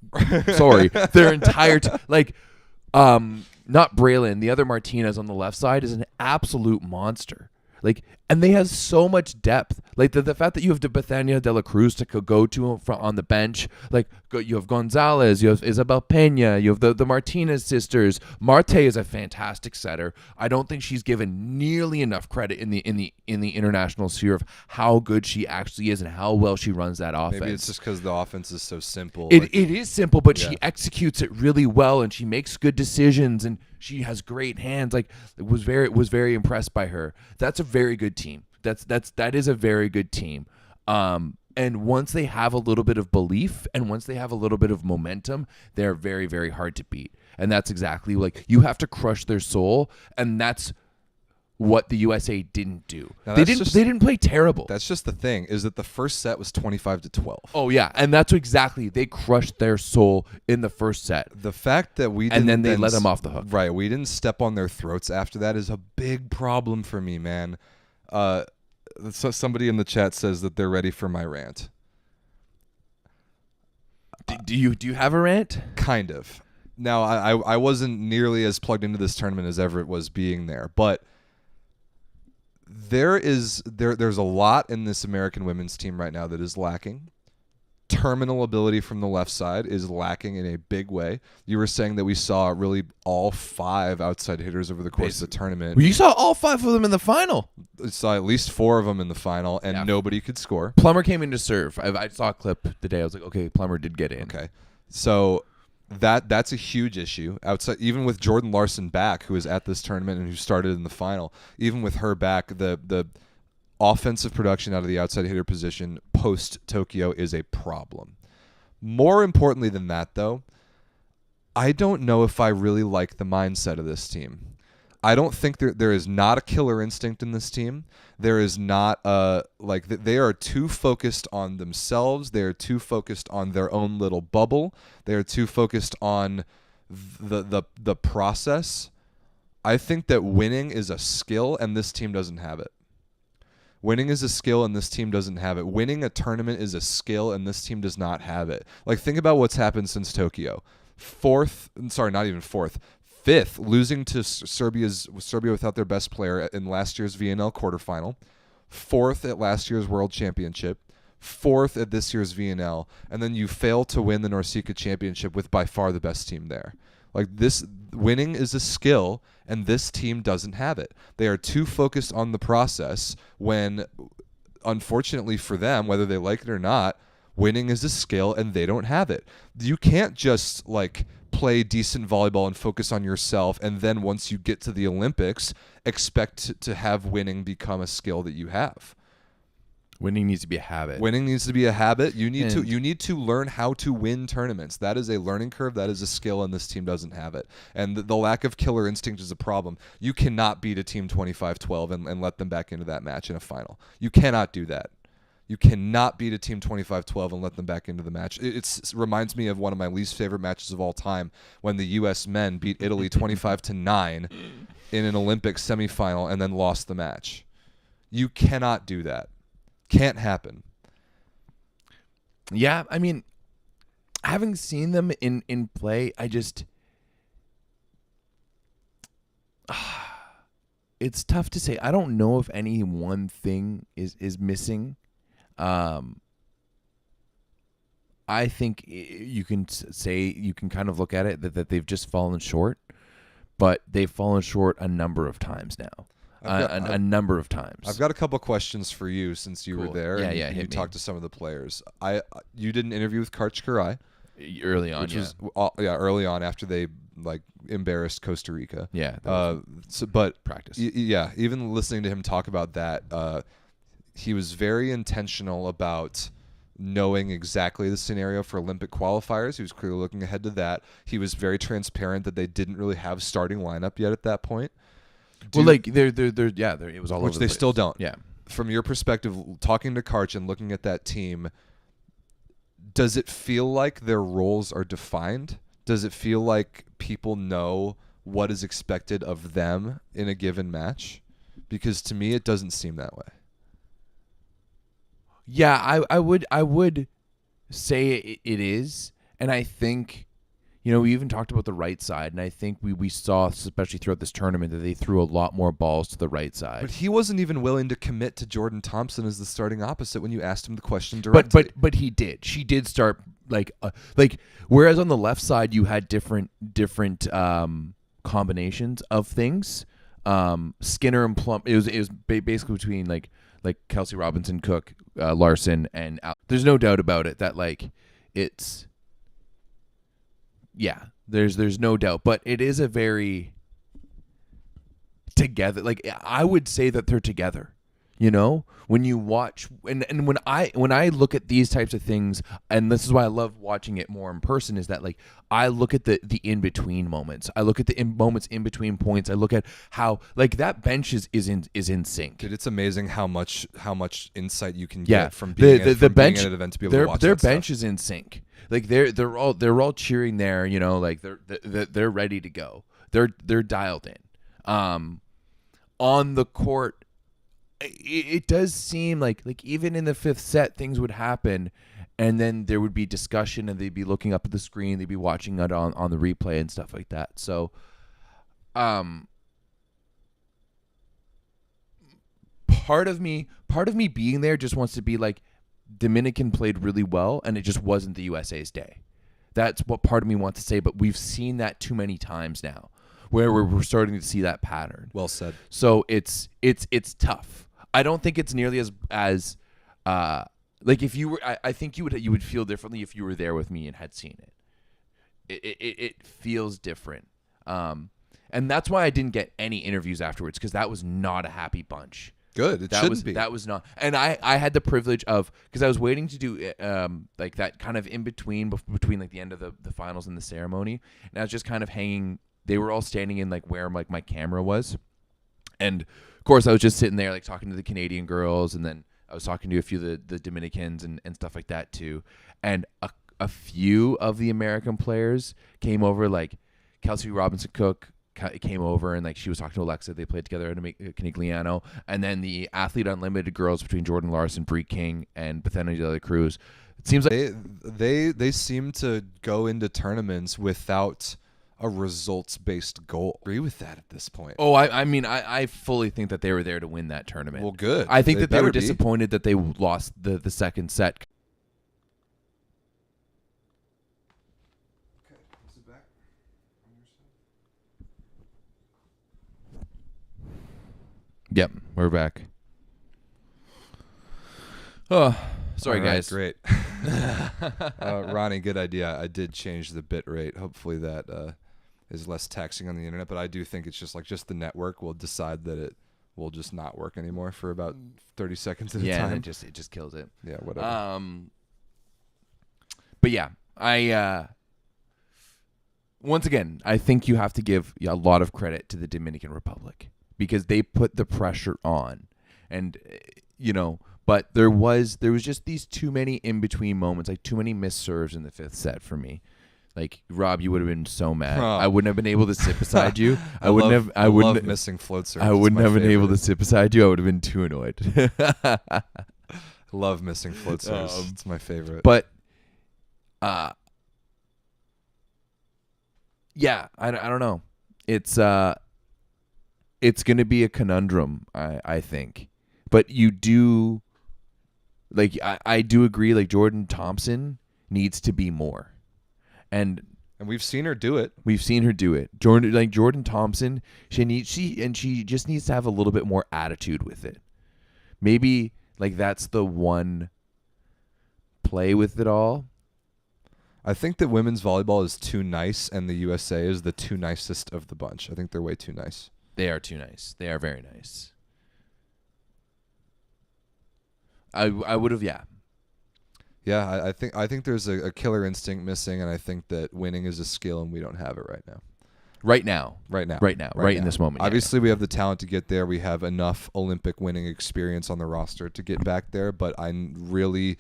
their entire not Braylon, the other Martinez on the left side is an absolute monster. Like, and they have so much depth. Like, the fact that you have Bethania de la Cruz to go to on the bench. Like, you have Gonzalez, you have Isabel Pena, you have the Martinez sisters. Marte is a fantastic setter. I don't think she's given nearly enough credit in the international sphere of how good she actually is and how well she runs that offense. Maybe it's just because the offense is so simple. It is simple, but she executes it really well, and she makes good decisions, and she has great hands. Like, was very impressed by her. That's a very good team. That is a very good team. And once they have a little bit of belief and once they have a little bit of momentum, they're very, very hard to beat. And that's exactly, like, you have to crush their soul, and that's what the USA didn't do. They didn't play terrible. That's just the thing, is that the first set was 25-12. Oh yeah, and that's exactly, they crushed their soul in the first set. The fact that we didn't, and then they let them off the hook. Right, we didn't step on their throats after that is a big problem for me, man. So somebody in the chat says that they're ready for my rant. Do you have a rant? Kind of. Now, I wasn't nearly as plugged into this tournament as Everett was being there, but there's a lot in this American women's team right now that is lacking. Terminal ability from the left side is lacking in a big way. You were saying that we saw really all 5 outside hitters over the course of the tournament. Well, you saw all 5 of them in the final. I saw at least 4 of them in the final, and nobody could score. Plummer came in to serve. I saw a clip today. I was like, okay, Plummer did get in. Okay, so that's a huge issue. Outside, even with Jordan Larson back, who was at this tournament and who started in the final, even with her back, the offensive production out of the outside hitter position post-Tokyo is a problem. More importantly than that, though, I don't know if I really like the mindset of this team. I don't think there is not a killer instinct in this team. There is not they are too focused on themselves. They are too focused on their own little bubble. They are too focused on the process. I think that winning is a skill, and this team doesn't have it. Winning is a skill, and this team doesn't have it. Winning a tournament is a skill, and this team does not have it. Like, think about what's happened since Tokyo. Not even fourth. 5th, losing to Serbia without their best player in last year's VNL quarterfinal. 4th at last year's World Championship. 4th at this year's VNL. And then you fail to win the NORCECA Championship with by far the best team there. Like, this, winning is a skill, and this team doesn't have it. They are too focused on the process when, unfortunately for them, whether they like it or not, winning is a skill, and they don't have it. You can't just, play decent volleyball and focus on yourself, and then once you get to the Olympics, expect to have winning become a skill that you have. Winning needs to be a habit. Winning needs to be a habit. You need to learn how to win tournaments. That is a learning curve. That is a skill, and this team doesn't have it. And the lack of killer instinct is a problem. You cannot beat a team 25-12 and let them back into that match in a final. You cannot do that. You cannot beat a team 25-12 and let them back into the match. It reminds me of one of my least favorite matches of all time, when the U.S. men beat Italy 25-9 in an Olympic semifinal and then lost the match. You cannot do that. Can't happen. Yeah, I mean, having seen them in play, I just it's tough to say. I don't know if any one thing is missing. I think you can kind of look at it that they've just fallen short, but they've fallen short a number of times now. A number of times. I've got a couple questions for you since you were there. Yeah, and you talked to some of the players. You did an interview with Karch Karai early on, early on after they embarrassed Costa Rica. Yeah. But practice. Even listening to him talk about that, he was very intentional about knowing exactly the scenario for Olympic qualifiers. He was clearly looking ahead to that. He was very transparent that they didn't really have starting lineup yet at that point. It was all over which the they place. still don't. Yeah. From your perspective, talking to Karch and looking at that team, does it feel like their roles are defined? Does it feel like people know what is expected of them in a given match? Because to me, it doesn't seem that way. Yeah, I would say it is, and I think, we even talked about the right side, and I think we saw, especially throughout this tournament, that they threw a lot more balls to the right side. But he wasn't even willing to commit to Jordan Thompson as the starting opposite when you asked him the question directly. But he did. She did start like whereas on the left side you had different combinations of things. Skinner and Plum. It was basically between like Kelsey Robinson, Cook, Larson, and there's no doubt about it that it's. Yeah, there's no doubt, but it is a very together. I would say that they're together. When you watch and when I look at these types of things, and this is why I love watching it more in person, is that I look at the in between moments. I look at the moments in between points. I look at how that bench is in sync. Dude, it's amazing how much insight you can get from being at an event to be able to watch their that bench stuff. is in sync. They're all cheering there. They're ready to go. They're dialed in. On the court, it does seem like even in the fifth set things would happen, and then there would be discussion, and they'd be looking up at the screen, they'd be watching it on the replay and stuff like that. So, part of me being there just wants to be Dominican played really well, and it just wasn't the USA's day. That's what part of me wants to say, but we've seen that too many times now, where we're starting to see that pattern. Well said. So it's tough. I don't think it's nearly as if you were. I think you would feel differently if you were there with me and had seen it. It feels different, and that's why I didn't get any interviews afterwards, because that was not a happy bunch. Good. It shouldn't be. That was not. And I had the privilege of, because I was waiting to do that kind of in between the end of the finals and the ceremony, and I was just kind of hanging. They were all standing in where my camera was, and of course I was just sitting there talking to the Canadian girls, and then I was talking to a few of the Dominicans and stuff like that too, and a few of the American players came over, Kelsey Robinson Cook came over, and she was talking to Alexa. They played together at Canigliano, and then the Athlete Unlimited girls between Jordan Larson, Bree King, and Bethany de la Cruz. It seems like they seem to go into tournaments without a results-based goal. I agree with that at this point. Oh, I fully think that they were there to win that tournament. Well, good. I think that they were disappointed that they lost the second set. Okay, is it back on your side? Yep, we're back. Oh, sorry, guys. Great. Ronnie, good idea. I did change the bit rate. Hopefully that is less taxing on the internet, but I do think it's just the network will decide that it will just not work anymore for about 30 seconds at a time. Yeah, it just kills it. Yeah, whatever. But yeah, I once again, I think you have to give a lot of credit to the Dominican Republic, because they put the pressure on, and but there was just these too many in between moments, too many missed serves in the fifth set for me. Rob, you would have been so mad. I wouldn't have been able to sit beside you. I love missing float serves. I wouldn't have been able to sit beside you. I would have been too annoyed. Love missing float serves. It's my favorite. But, yeah, I don't know. It's going to be a conundrum, I think. But you do, I do agree. Jordan Thompson needs to be more. And we've seen her do it. Jordan Thompson, she just needs to have a little bit more attitude with it. Maybe that's the one play with it all. I think that women's volleyball is too nice, and the USA is the too nicest of the bunch. I think they're way too nice. They are too nice. They are very nice. I would have, yeah. Yeah, I think there's a killer instinct missing, and I think that winning is a skill, and we don't have it right now. Right now, in this moment. Obviously, we have the talent to get there. We have enough Olympic winning experience on the roster to get back there, but I'm really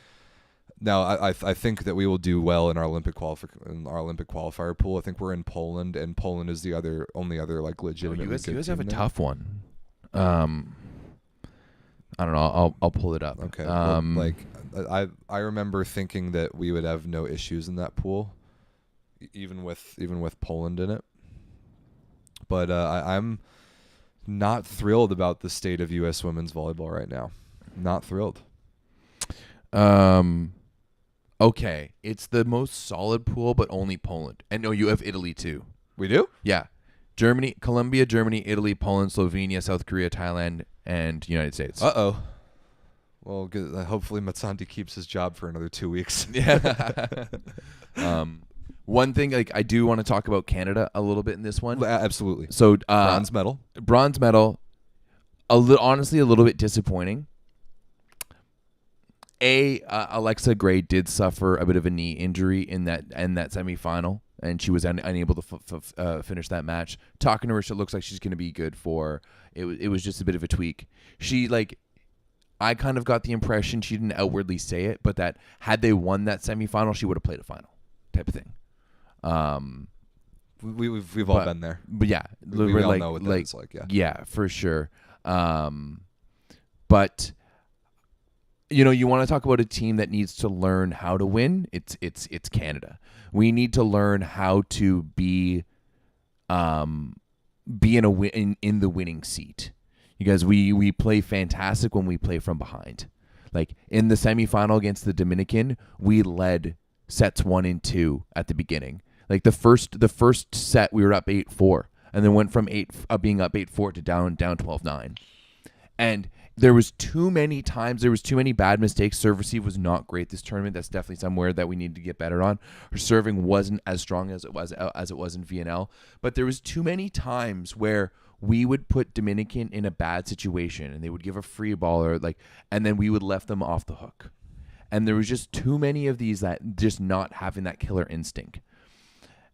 Now, I think that we will do well in our Olympic qualifier pool. I think we're in Poland, and Poland is the only other like legitimate. You guys have a tough one. I don't know. I'll pull it up. Okay. I remember thinking that we would have no issues in that pool, even with Poland in it. But I'm not thrilled about the state of U.S. women's volleyball right now. Not thrilled. Okay, it's the most solid pool, but only Poland. And no, you have Italy too. We do? Yeah. Germany, Colombia, Germany, Italy, Poland, Slovenia, South Korea, Thailand, and United States. Uh-oh. Well, hopefully Matsanti keeps his job for another 2 weeks. Yeah. One thing, like, I do want to talk about Canada a little bit in this one. Absolutely. So bronze medal. Bronze medal. Honestly, a little bit disappointing. Alexa Gray did suffer a bit of a knee injury in that semifinal, and she was unable to finish that match. Talking to her, it looks like she's going to be good for it. It was just a bit of a tweak. I kind of got the impression, she didn't outwardly say it, but that had they won that semifinal, she would have played a final type of thing. We've all been there. But yeah, we all know what that's like. Yeah. Yeah, for sure. But you want to talk about a team that needs to learn how to win. It's Canada. We need to learn how to be in the winning seat. You guys, we play fantastic when we play from behind. Like in the semifinal against the Dominican, we led sets 1 and 2 at the beginning. Like the first set, we were up 8-4, and then went from being up 8-4 to down 12-9. And there was too many bad mistakes. Serve receive was not great this tournament. That's definitely somewhere that we need to get better on. Her serving wasn't as strong as it was in VNL, but there was too many times where we would put Dominican in a bad situation, and they would give a free ball and then we would left them off the hook. And there was just too many of these that just not having that killer instinct.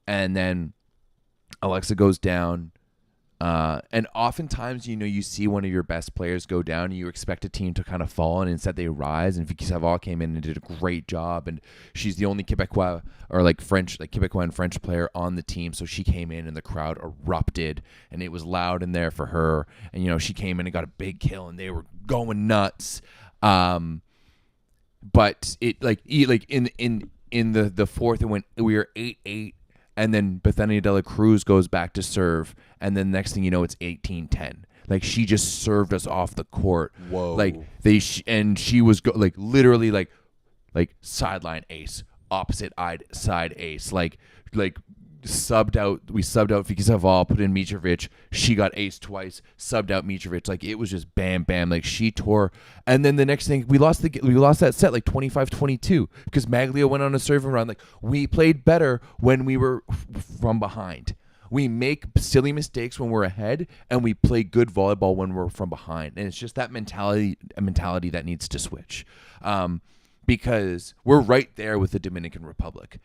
And then Alexa goes down. And oftentimes, you see one of your best players go down and you expect a team to kind of fall, and instead they rise. And Vicky Savard came in and did a great job. And she's the only Quebecois Quebecois and French player on the team. So she came in and the crowd erupted and it was loud in there for her. And, she came in and got a big kill and they were going nuts. But it in the fourth, we were 8-8. And then Bethania de la Cruz goes back to serve, and then next thing you know, it's 18-10. Like she just served us off the court. Whoa! She was literally sideline ace, opposite side ace, like subbed out. We subbed out Vicky Savard, put in Mitrovic. She got ace twice. Subbed out Mitrovic. Like it was just bam, bam. Like she tore. And then the next thing, we lost that set 25-22 because Maglio went on a serving run. Like we played better when we were from behind. We make silly mistakes when we're ahead, and we play good volleyball when we're from behind. And it's just that mentality that needs to switch, because we're right there with the Dominican Republic.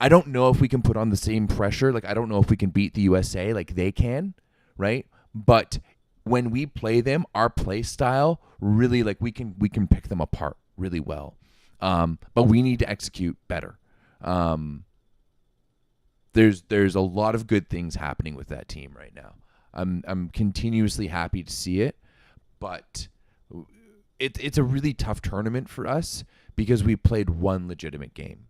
I don't know if we can put on the same pressure. I don't know if we can beat the USA like they can, right? But when we play them, our play style really, we can pick them apart really well. But we need to execute better. There's a lot of good things happening with that team right now. I'm continuously happy to see it, but it's a really tough tournament for us because we played one legitimate game.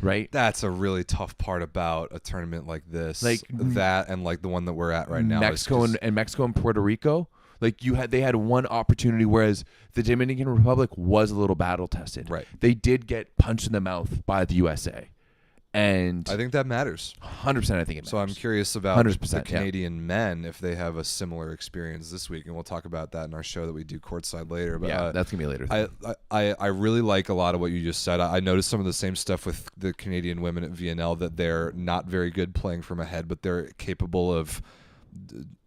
Right, that's a really tough part about a tournament like this. That and the one that we're at right now. Mexico and Puerto Rico. They had one opportunity, whereas the Dominican Republic was a little battle tested. Right, they did get punched in the mouth by the USA, and I think that matters. 100%, I think it matters. So I'm curious about 100%, the Canadian men if they have a similar experience this week, and we'll talk about that in our show that we do courtside later. But yeah, that's gonna be later. I really like a lot of what you just said. I noticed some of the same stuff with the Canadian women at VNL, that they're not very good playing from ahead, but they're capable of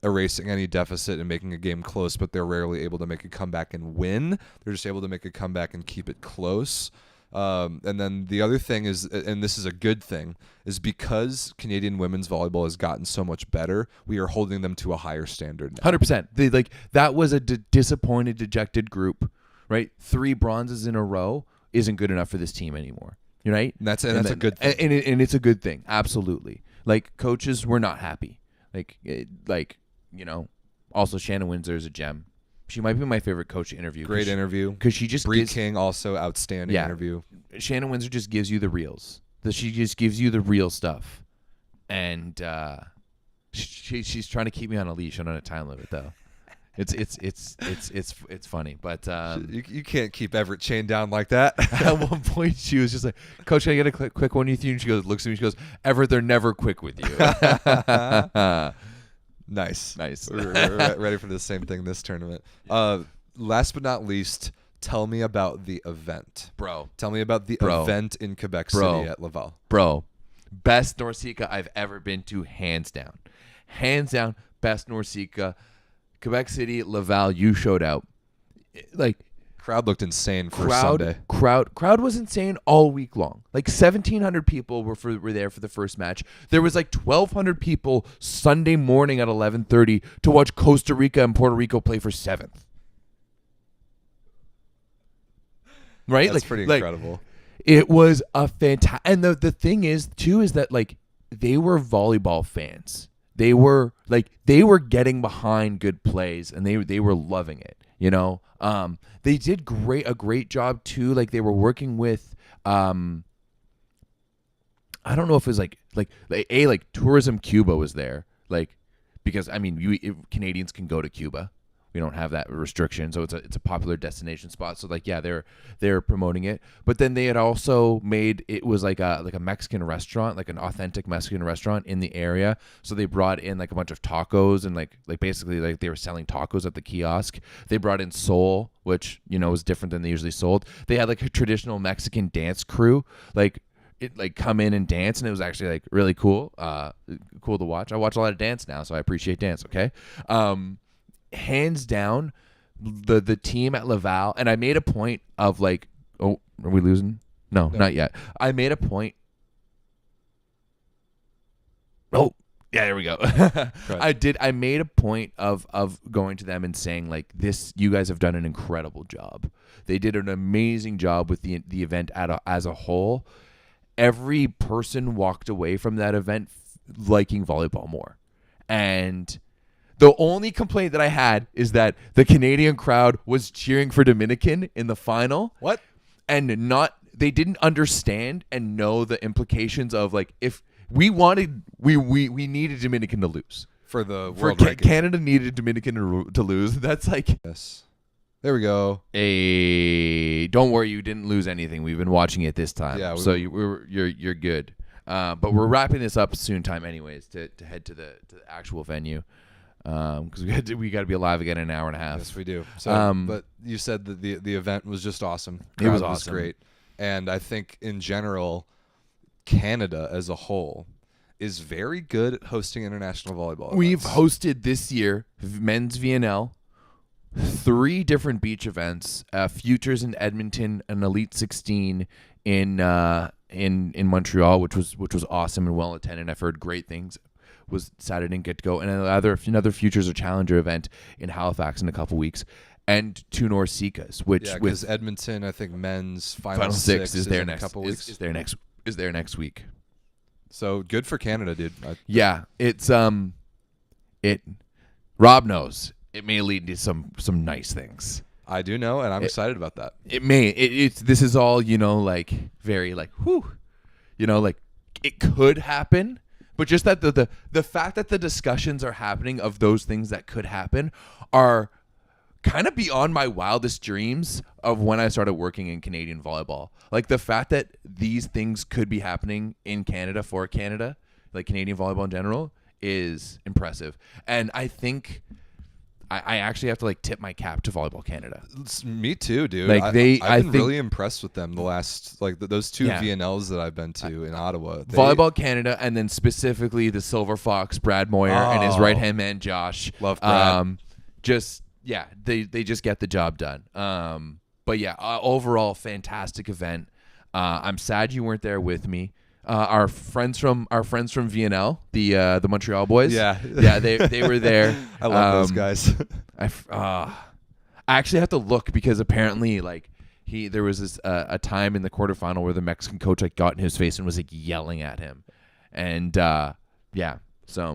erasing any deficit and making a game close, but they're rarely able to make a comeback and win. They're just able to make a comeback and keep it close. And then the other thing is, and this is a good thing, is because Canadian women's volleyball has gotten so much better, we are holding them to a higher standard now. 100%. That was a disappointed, dejected group, right? 3 bronzes in a row. isn't good enough for this team anymore. Right? And that's a good thing. And it's a good thing. Absolutely. Like, coaches were not happy. Also Shannon Windsor is a gem. She might be my favorite coach to interview. Great interview. Because she just Bree King, also outstanding interview. Shannon Windsor just gives you the reels. She just gives you the real stuff. And she's trying to keep me on a leash and on a time limit, though. It's funny, but you can't keep Everett chained down like that. At one point, she was just like, "Coach, can I get a quick one with you?" And she looks at me, she goes, "Everett, they're never quick with you." Nice. We're ready for the same thing this tournament. Last but not least, tell me about the event, bro. Tell me about the event in Quebec City at Laval, bro. Best NORCECA I've ever been to, hands down. Best NORCECA. Quebec City, Laval, you showed out. Like, crowd looked insane for Sunday. Crowd was insane all week long. Like 1,700 people were there for the first match. There was like 1,200 people Sunday morning at 11:30 to watch Costa Rica and Puerto Rico play for 7th. Right? That's pretty incredible. It was a fantastic. And the thing is too is that like they were volleyball fans. They were getting behind good plays, and they were loving it. They did a great job too. Like, they were working with, I don't know if it was like Tourism Cuba was there, like, because I mean, Canadians can go to Cuba. We don't have that restriction, so it's a popular destination spot. So like, yeah, they're promoting it. But then they had also made it was like a Mexican restaurant, like an authentic Mexican restaurant in the area. So they brought in like a bunch of tacos, and like basically like they were selling tacos at the kiosk. They brought in soul, which was different than they usually sold. They had like a traditional Mexican dance crew, like come in and dance, and it was actually like really cool to watch. I watch a lot of dance now, so I appreciate dance. Okay. Hands down, the team at Laval, and I made a point of like, oh, are we losing? No, not yet. I made a point. Oh, yeah, there we go. I made a point of going to them and saying like, this, you guys have done an incredible job. They did an amazing job with the event as a whole. Every person walked away from that event liking volleyball more, and the only complaint that I had is that the Canadian crowd was cheering for Dominican in the final. What? And they didn't understand and know the implications of like, if we needed Dominican to lose. For the world rankings. Canada needed Dominican to lose. That's like, yes. There we go. Hey, don't worry, you didn't lose anything. We've been watching it this time. Yeah, so you're good. But we're wrapping this up soon time anyways to head to the actual venue. Because we got to be alive again in an hour and a half. Yes, we do. So, but you said that the event was just awesome. It was awesome. Great. And I think in general, Canada as a whole is very good at hosting international volleyball events. We've hosted this year men's VNL, 3 different beach events, Futures in Edmonton, an Elite 16 in Montreal, which was awesome and well attended. I've heard great things. Was Saturday didn't get to go, and another Futures or Challenger event in Halifax in a couple weeks, and 2 NORCECAs, which because Edmonton, I think men's final 6 is there in next a couple weeks. Is there next week. So good for Canada, dude. Yeah, it's Rob knows it may lead to some nice things. I do know, and I'm excited about that. It may. This is all like very like whew, like it could happen. But just that the fact that the discussions are happening of those things that could happen are kind of beyond my wildest dreams of when I started working in Canadian volleyball. Like the fact that these things could be happening in Canada for Canada, like Canadian volleyball in general, is impressive. And I think I actually have to like tip my cap to Volleyball Canada. Me too, dude. Like I've been really impressed with them the last those 2 VNLs that I've been to in Ottawa. Volleyball Canada, and then specifically the Silver Fox, Brad Moyer, and his right hand man Josh. Love Brad. They just get the job done. But yeah, overall fantastic event. I'm sad you weren't there with me. Our friends from VNL, the Montreal boys. Yeah, they were there. I love those guys. I actually have to look because apparently like There was this a time in the quarterfinal where the Mexican coach like got in his face and was like yelling at him, and so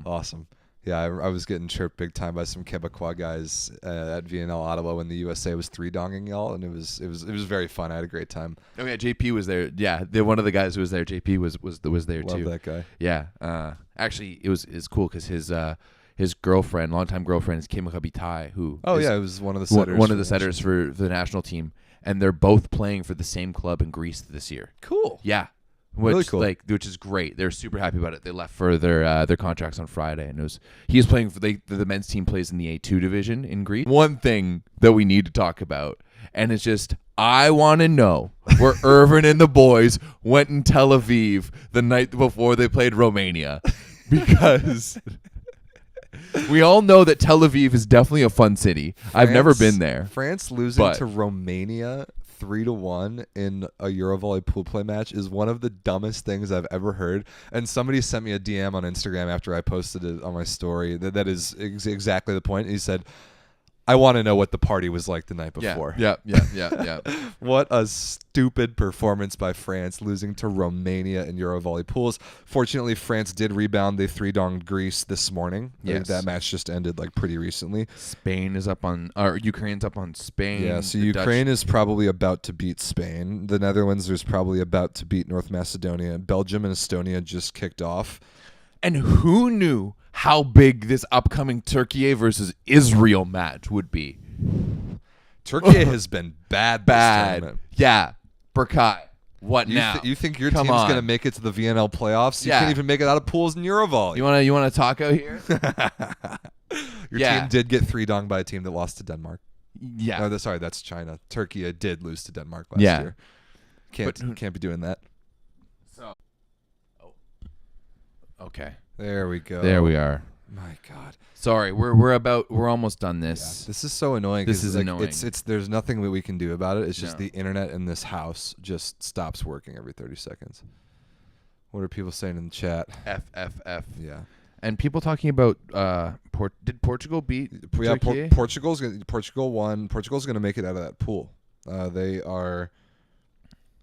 awesome. Yeah, I was getting chirped big time by some Quebecois guys at VNL Ottawa when the USA was 3-donging y'all, and it was very fun. I had a great time. Oh yeah, JP was there. Yeah, one of the guys who was there, JP was there too. Love that guy. Yeah, actually, it's cool because his girlfriend, longtime girlfriend, is Kim Robitaille, who it was one of the setters. One of the setters for the national team, and they're both playing for the same club in Greece this year. Cool. Yeah. Really cool. Which is great. They're super happy about it. They left for their contracts on Friday, and he was playing for the men's team plays in the A2 division in Greece. One thing that we need to talk about, and it's just I want to know where Irvin and the boys went in Tel Aviv the night before they played Romania, because we all know that Tel Aviv is definitely a fun city. I've never been there. France losing to Romania 3-1 in a Eurovolley pool play match is one of the dumbest things I've ever heard. And somebody sent me a DM on Instagram after I posted it on my story. That is exactly the point. He said, I want to know what the party was like the night before. Yeah. What a stupid performance by France, losing to Romania in Eurovolley pools. Fortunately, France did rebound. They 3-donged Greece this morning. Yes. That match just ended like pretty recently. Ukraine's up on Spain. Yeah, so Ukraine is probably about to beat Spain. The Netherlands is probably about to beat North Macedonia. Belgium and Estonia just kicked off. And who knew how big this upcoming TÜRKIYE versus Israel match would be? TÜRKIYE has been bad. Yeah. Burkai. What now? You think your team's going to make it to the VNL playoffs? You can't even make it out of pools in Eurovolley. You want to talk out here? Your team did get 3-donged by a team that lost to Denmark. Yeah. No, sorry, that's China. TÜRKIYE did lose to Denmark last year. Can't be doing that. Okay. There we go. There we are. My God. Sorry, we're almost done this. Yeah, this is so annoying. This is annoying. It's there's nothing that we can do about it. It's just the internet in this house just stops working every 30 seconds. What are people saying in the chat? F. Yeah. And people talking about did Portugal beat TÜRKIYE? Portugal won. Portugal's going to make it out of that pool. They are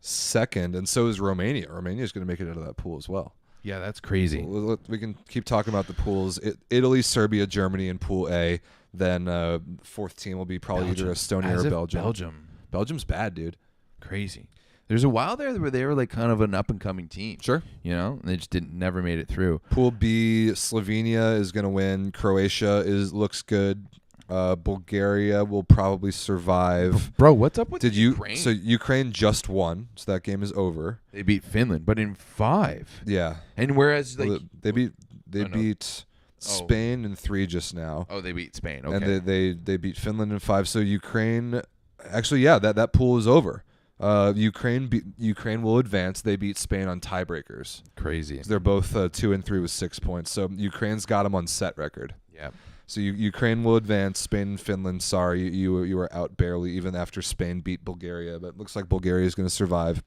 second, and so is Romania. Romania's going to make it out of that pool as well. Yeah, that's crazy. We can keep talking about the pools. Italy, Serbia, Germany in Pool A. Then fourth team will be probably either Estonia or Belgium. Belgium's bad, dude. Crazy. There's a while there where they were like kind of an up-and-coming team. Sure. You know? They just never made it through. Pool B, Slovenia is going to win. Croatia looks good. Bulgaria will probably survive. Bro, what's up with Ukraine? So Ukraine just won, so that game is over. They beat Finland, but in 5. Yeah. And whereas they beat Spain in 3 just now. Oh, they beat Spain. Okay. And they beat Finland in 5. So Ukraine, actually, yeah, that pool is over. Ukraine will advance. They beat Spain on tiebreakers. Crazy. They're both 2 and 3 with 6 points. So Ukraine's got them on set record. Yeah. So Ukraine will advance. Spain and Finland, sorry, you were out barely even after Spain beat Bulgaria. But it looks like Bulgaria is going to survive.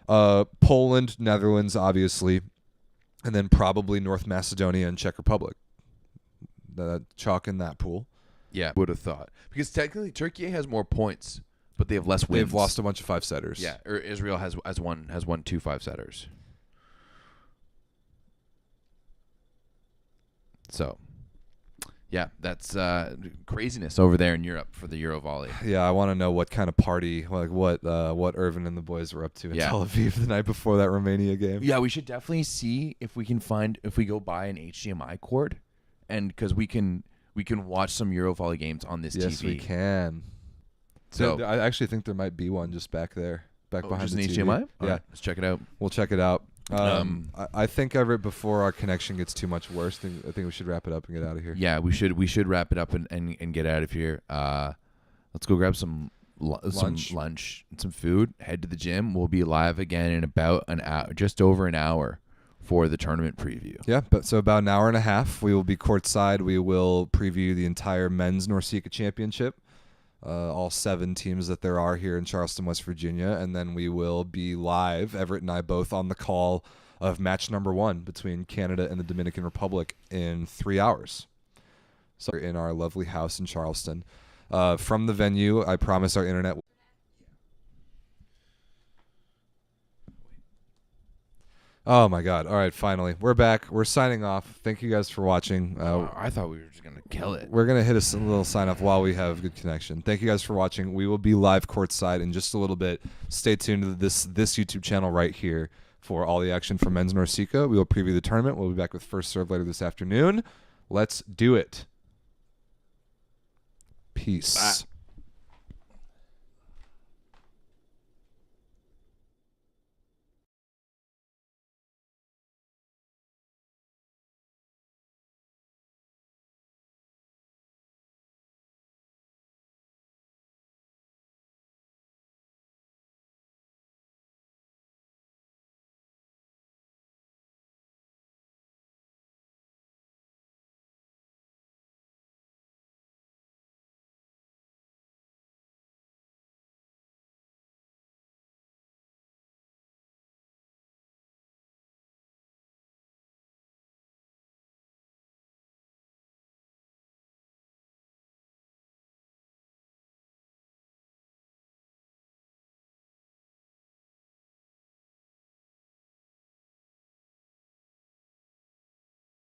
Poland, Netherlands, obviously. And then probably North Macedonia and Czech Republic. Chalk in that pool. Yeah, would have thought. Because technically TÜRKIYE has more points, but they have less wins. They've lost a bunch of 5-setters. Yeah, or Israel has won 2 5-setters. So, yeah, that's craziness over there in Europe for the Eurovolley. Yeah, I want to know what kind of party, like what Irvin and the boys were up to in Tel Aviv the night before that Romania game. Yeah, we should definitely see if we go buy an HDMI cord, and because we can watch some Eurovolley games on this TV. Yes, we can. So I actually think there might be one just back there, behind just the an TV. HDMI. Yeah, right, let's check it out. We'll check it out. I think, Everett, before our connection gets too much worse, I think we should wrap it up and get out of here. Yeah, we should wrap it up and get out of here. Let's go grab some lunch and some food. Head to the gym. We'll be live again in about an hour, just over an hour, for the tournament preview. Yeah, so about an hour and a half. We will be courtside. We will preview the entire men's NORCECA championship. All 7 teams that there are here in Charleston, West Virginia, and then we will be live, Everett and I both, on the call of match number 1 between Canada and the Dominican Republic in 3 hours. So in our lovely house in Charleston. From the venue, I promise our internet Oh my God! All right, finally we're back. We're signing off. Thank you guys for watching. I thought we were just gonna kill it. We're gonna hit a little sign off while we have good connection. Thank you guys for watching. We will be live courtside in just a little bit. Stay tuned to this YouTube channel right here for all the action from men's NORCECA. We will preview the tournament. We'll be back with first serve later this afternoon. Let's do it. Peace. Bye.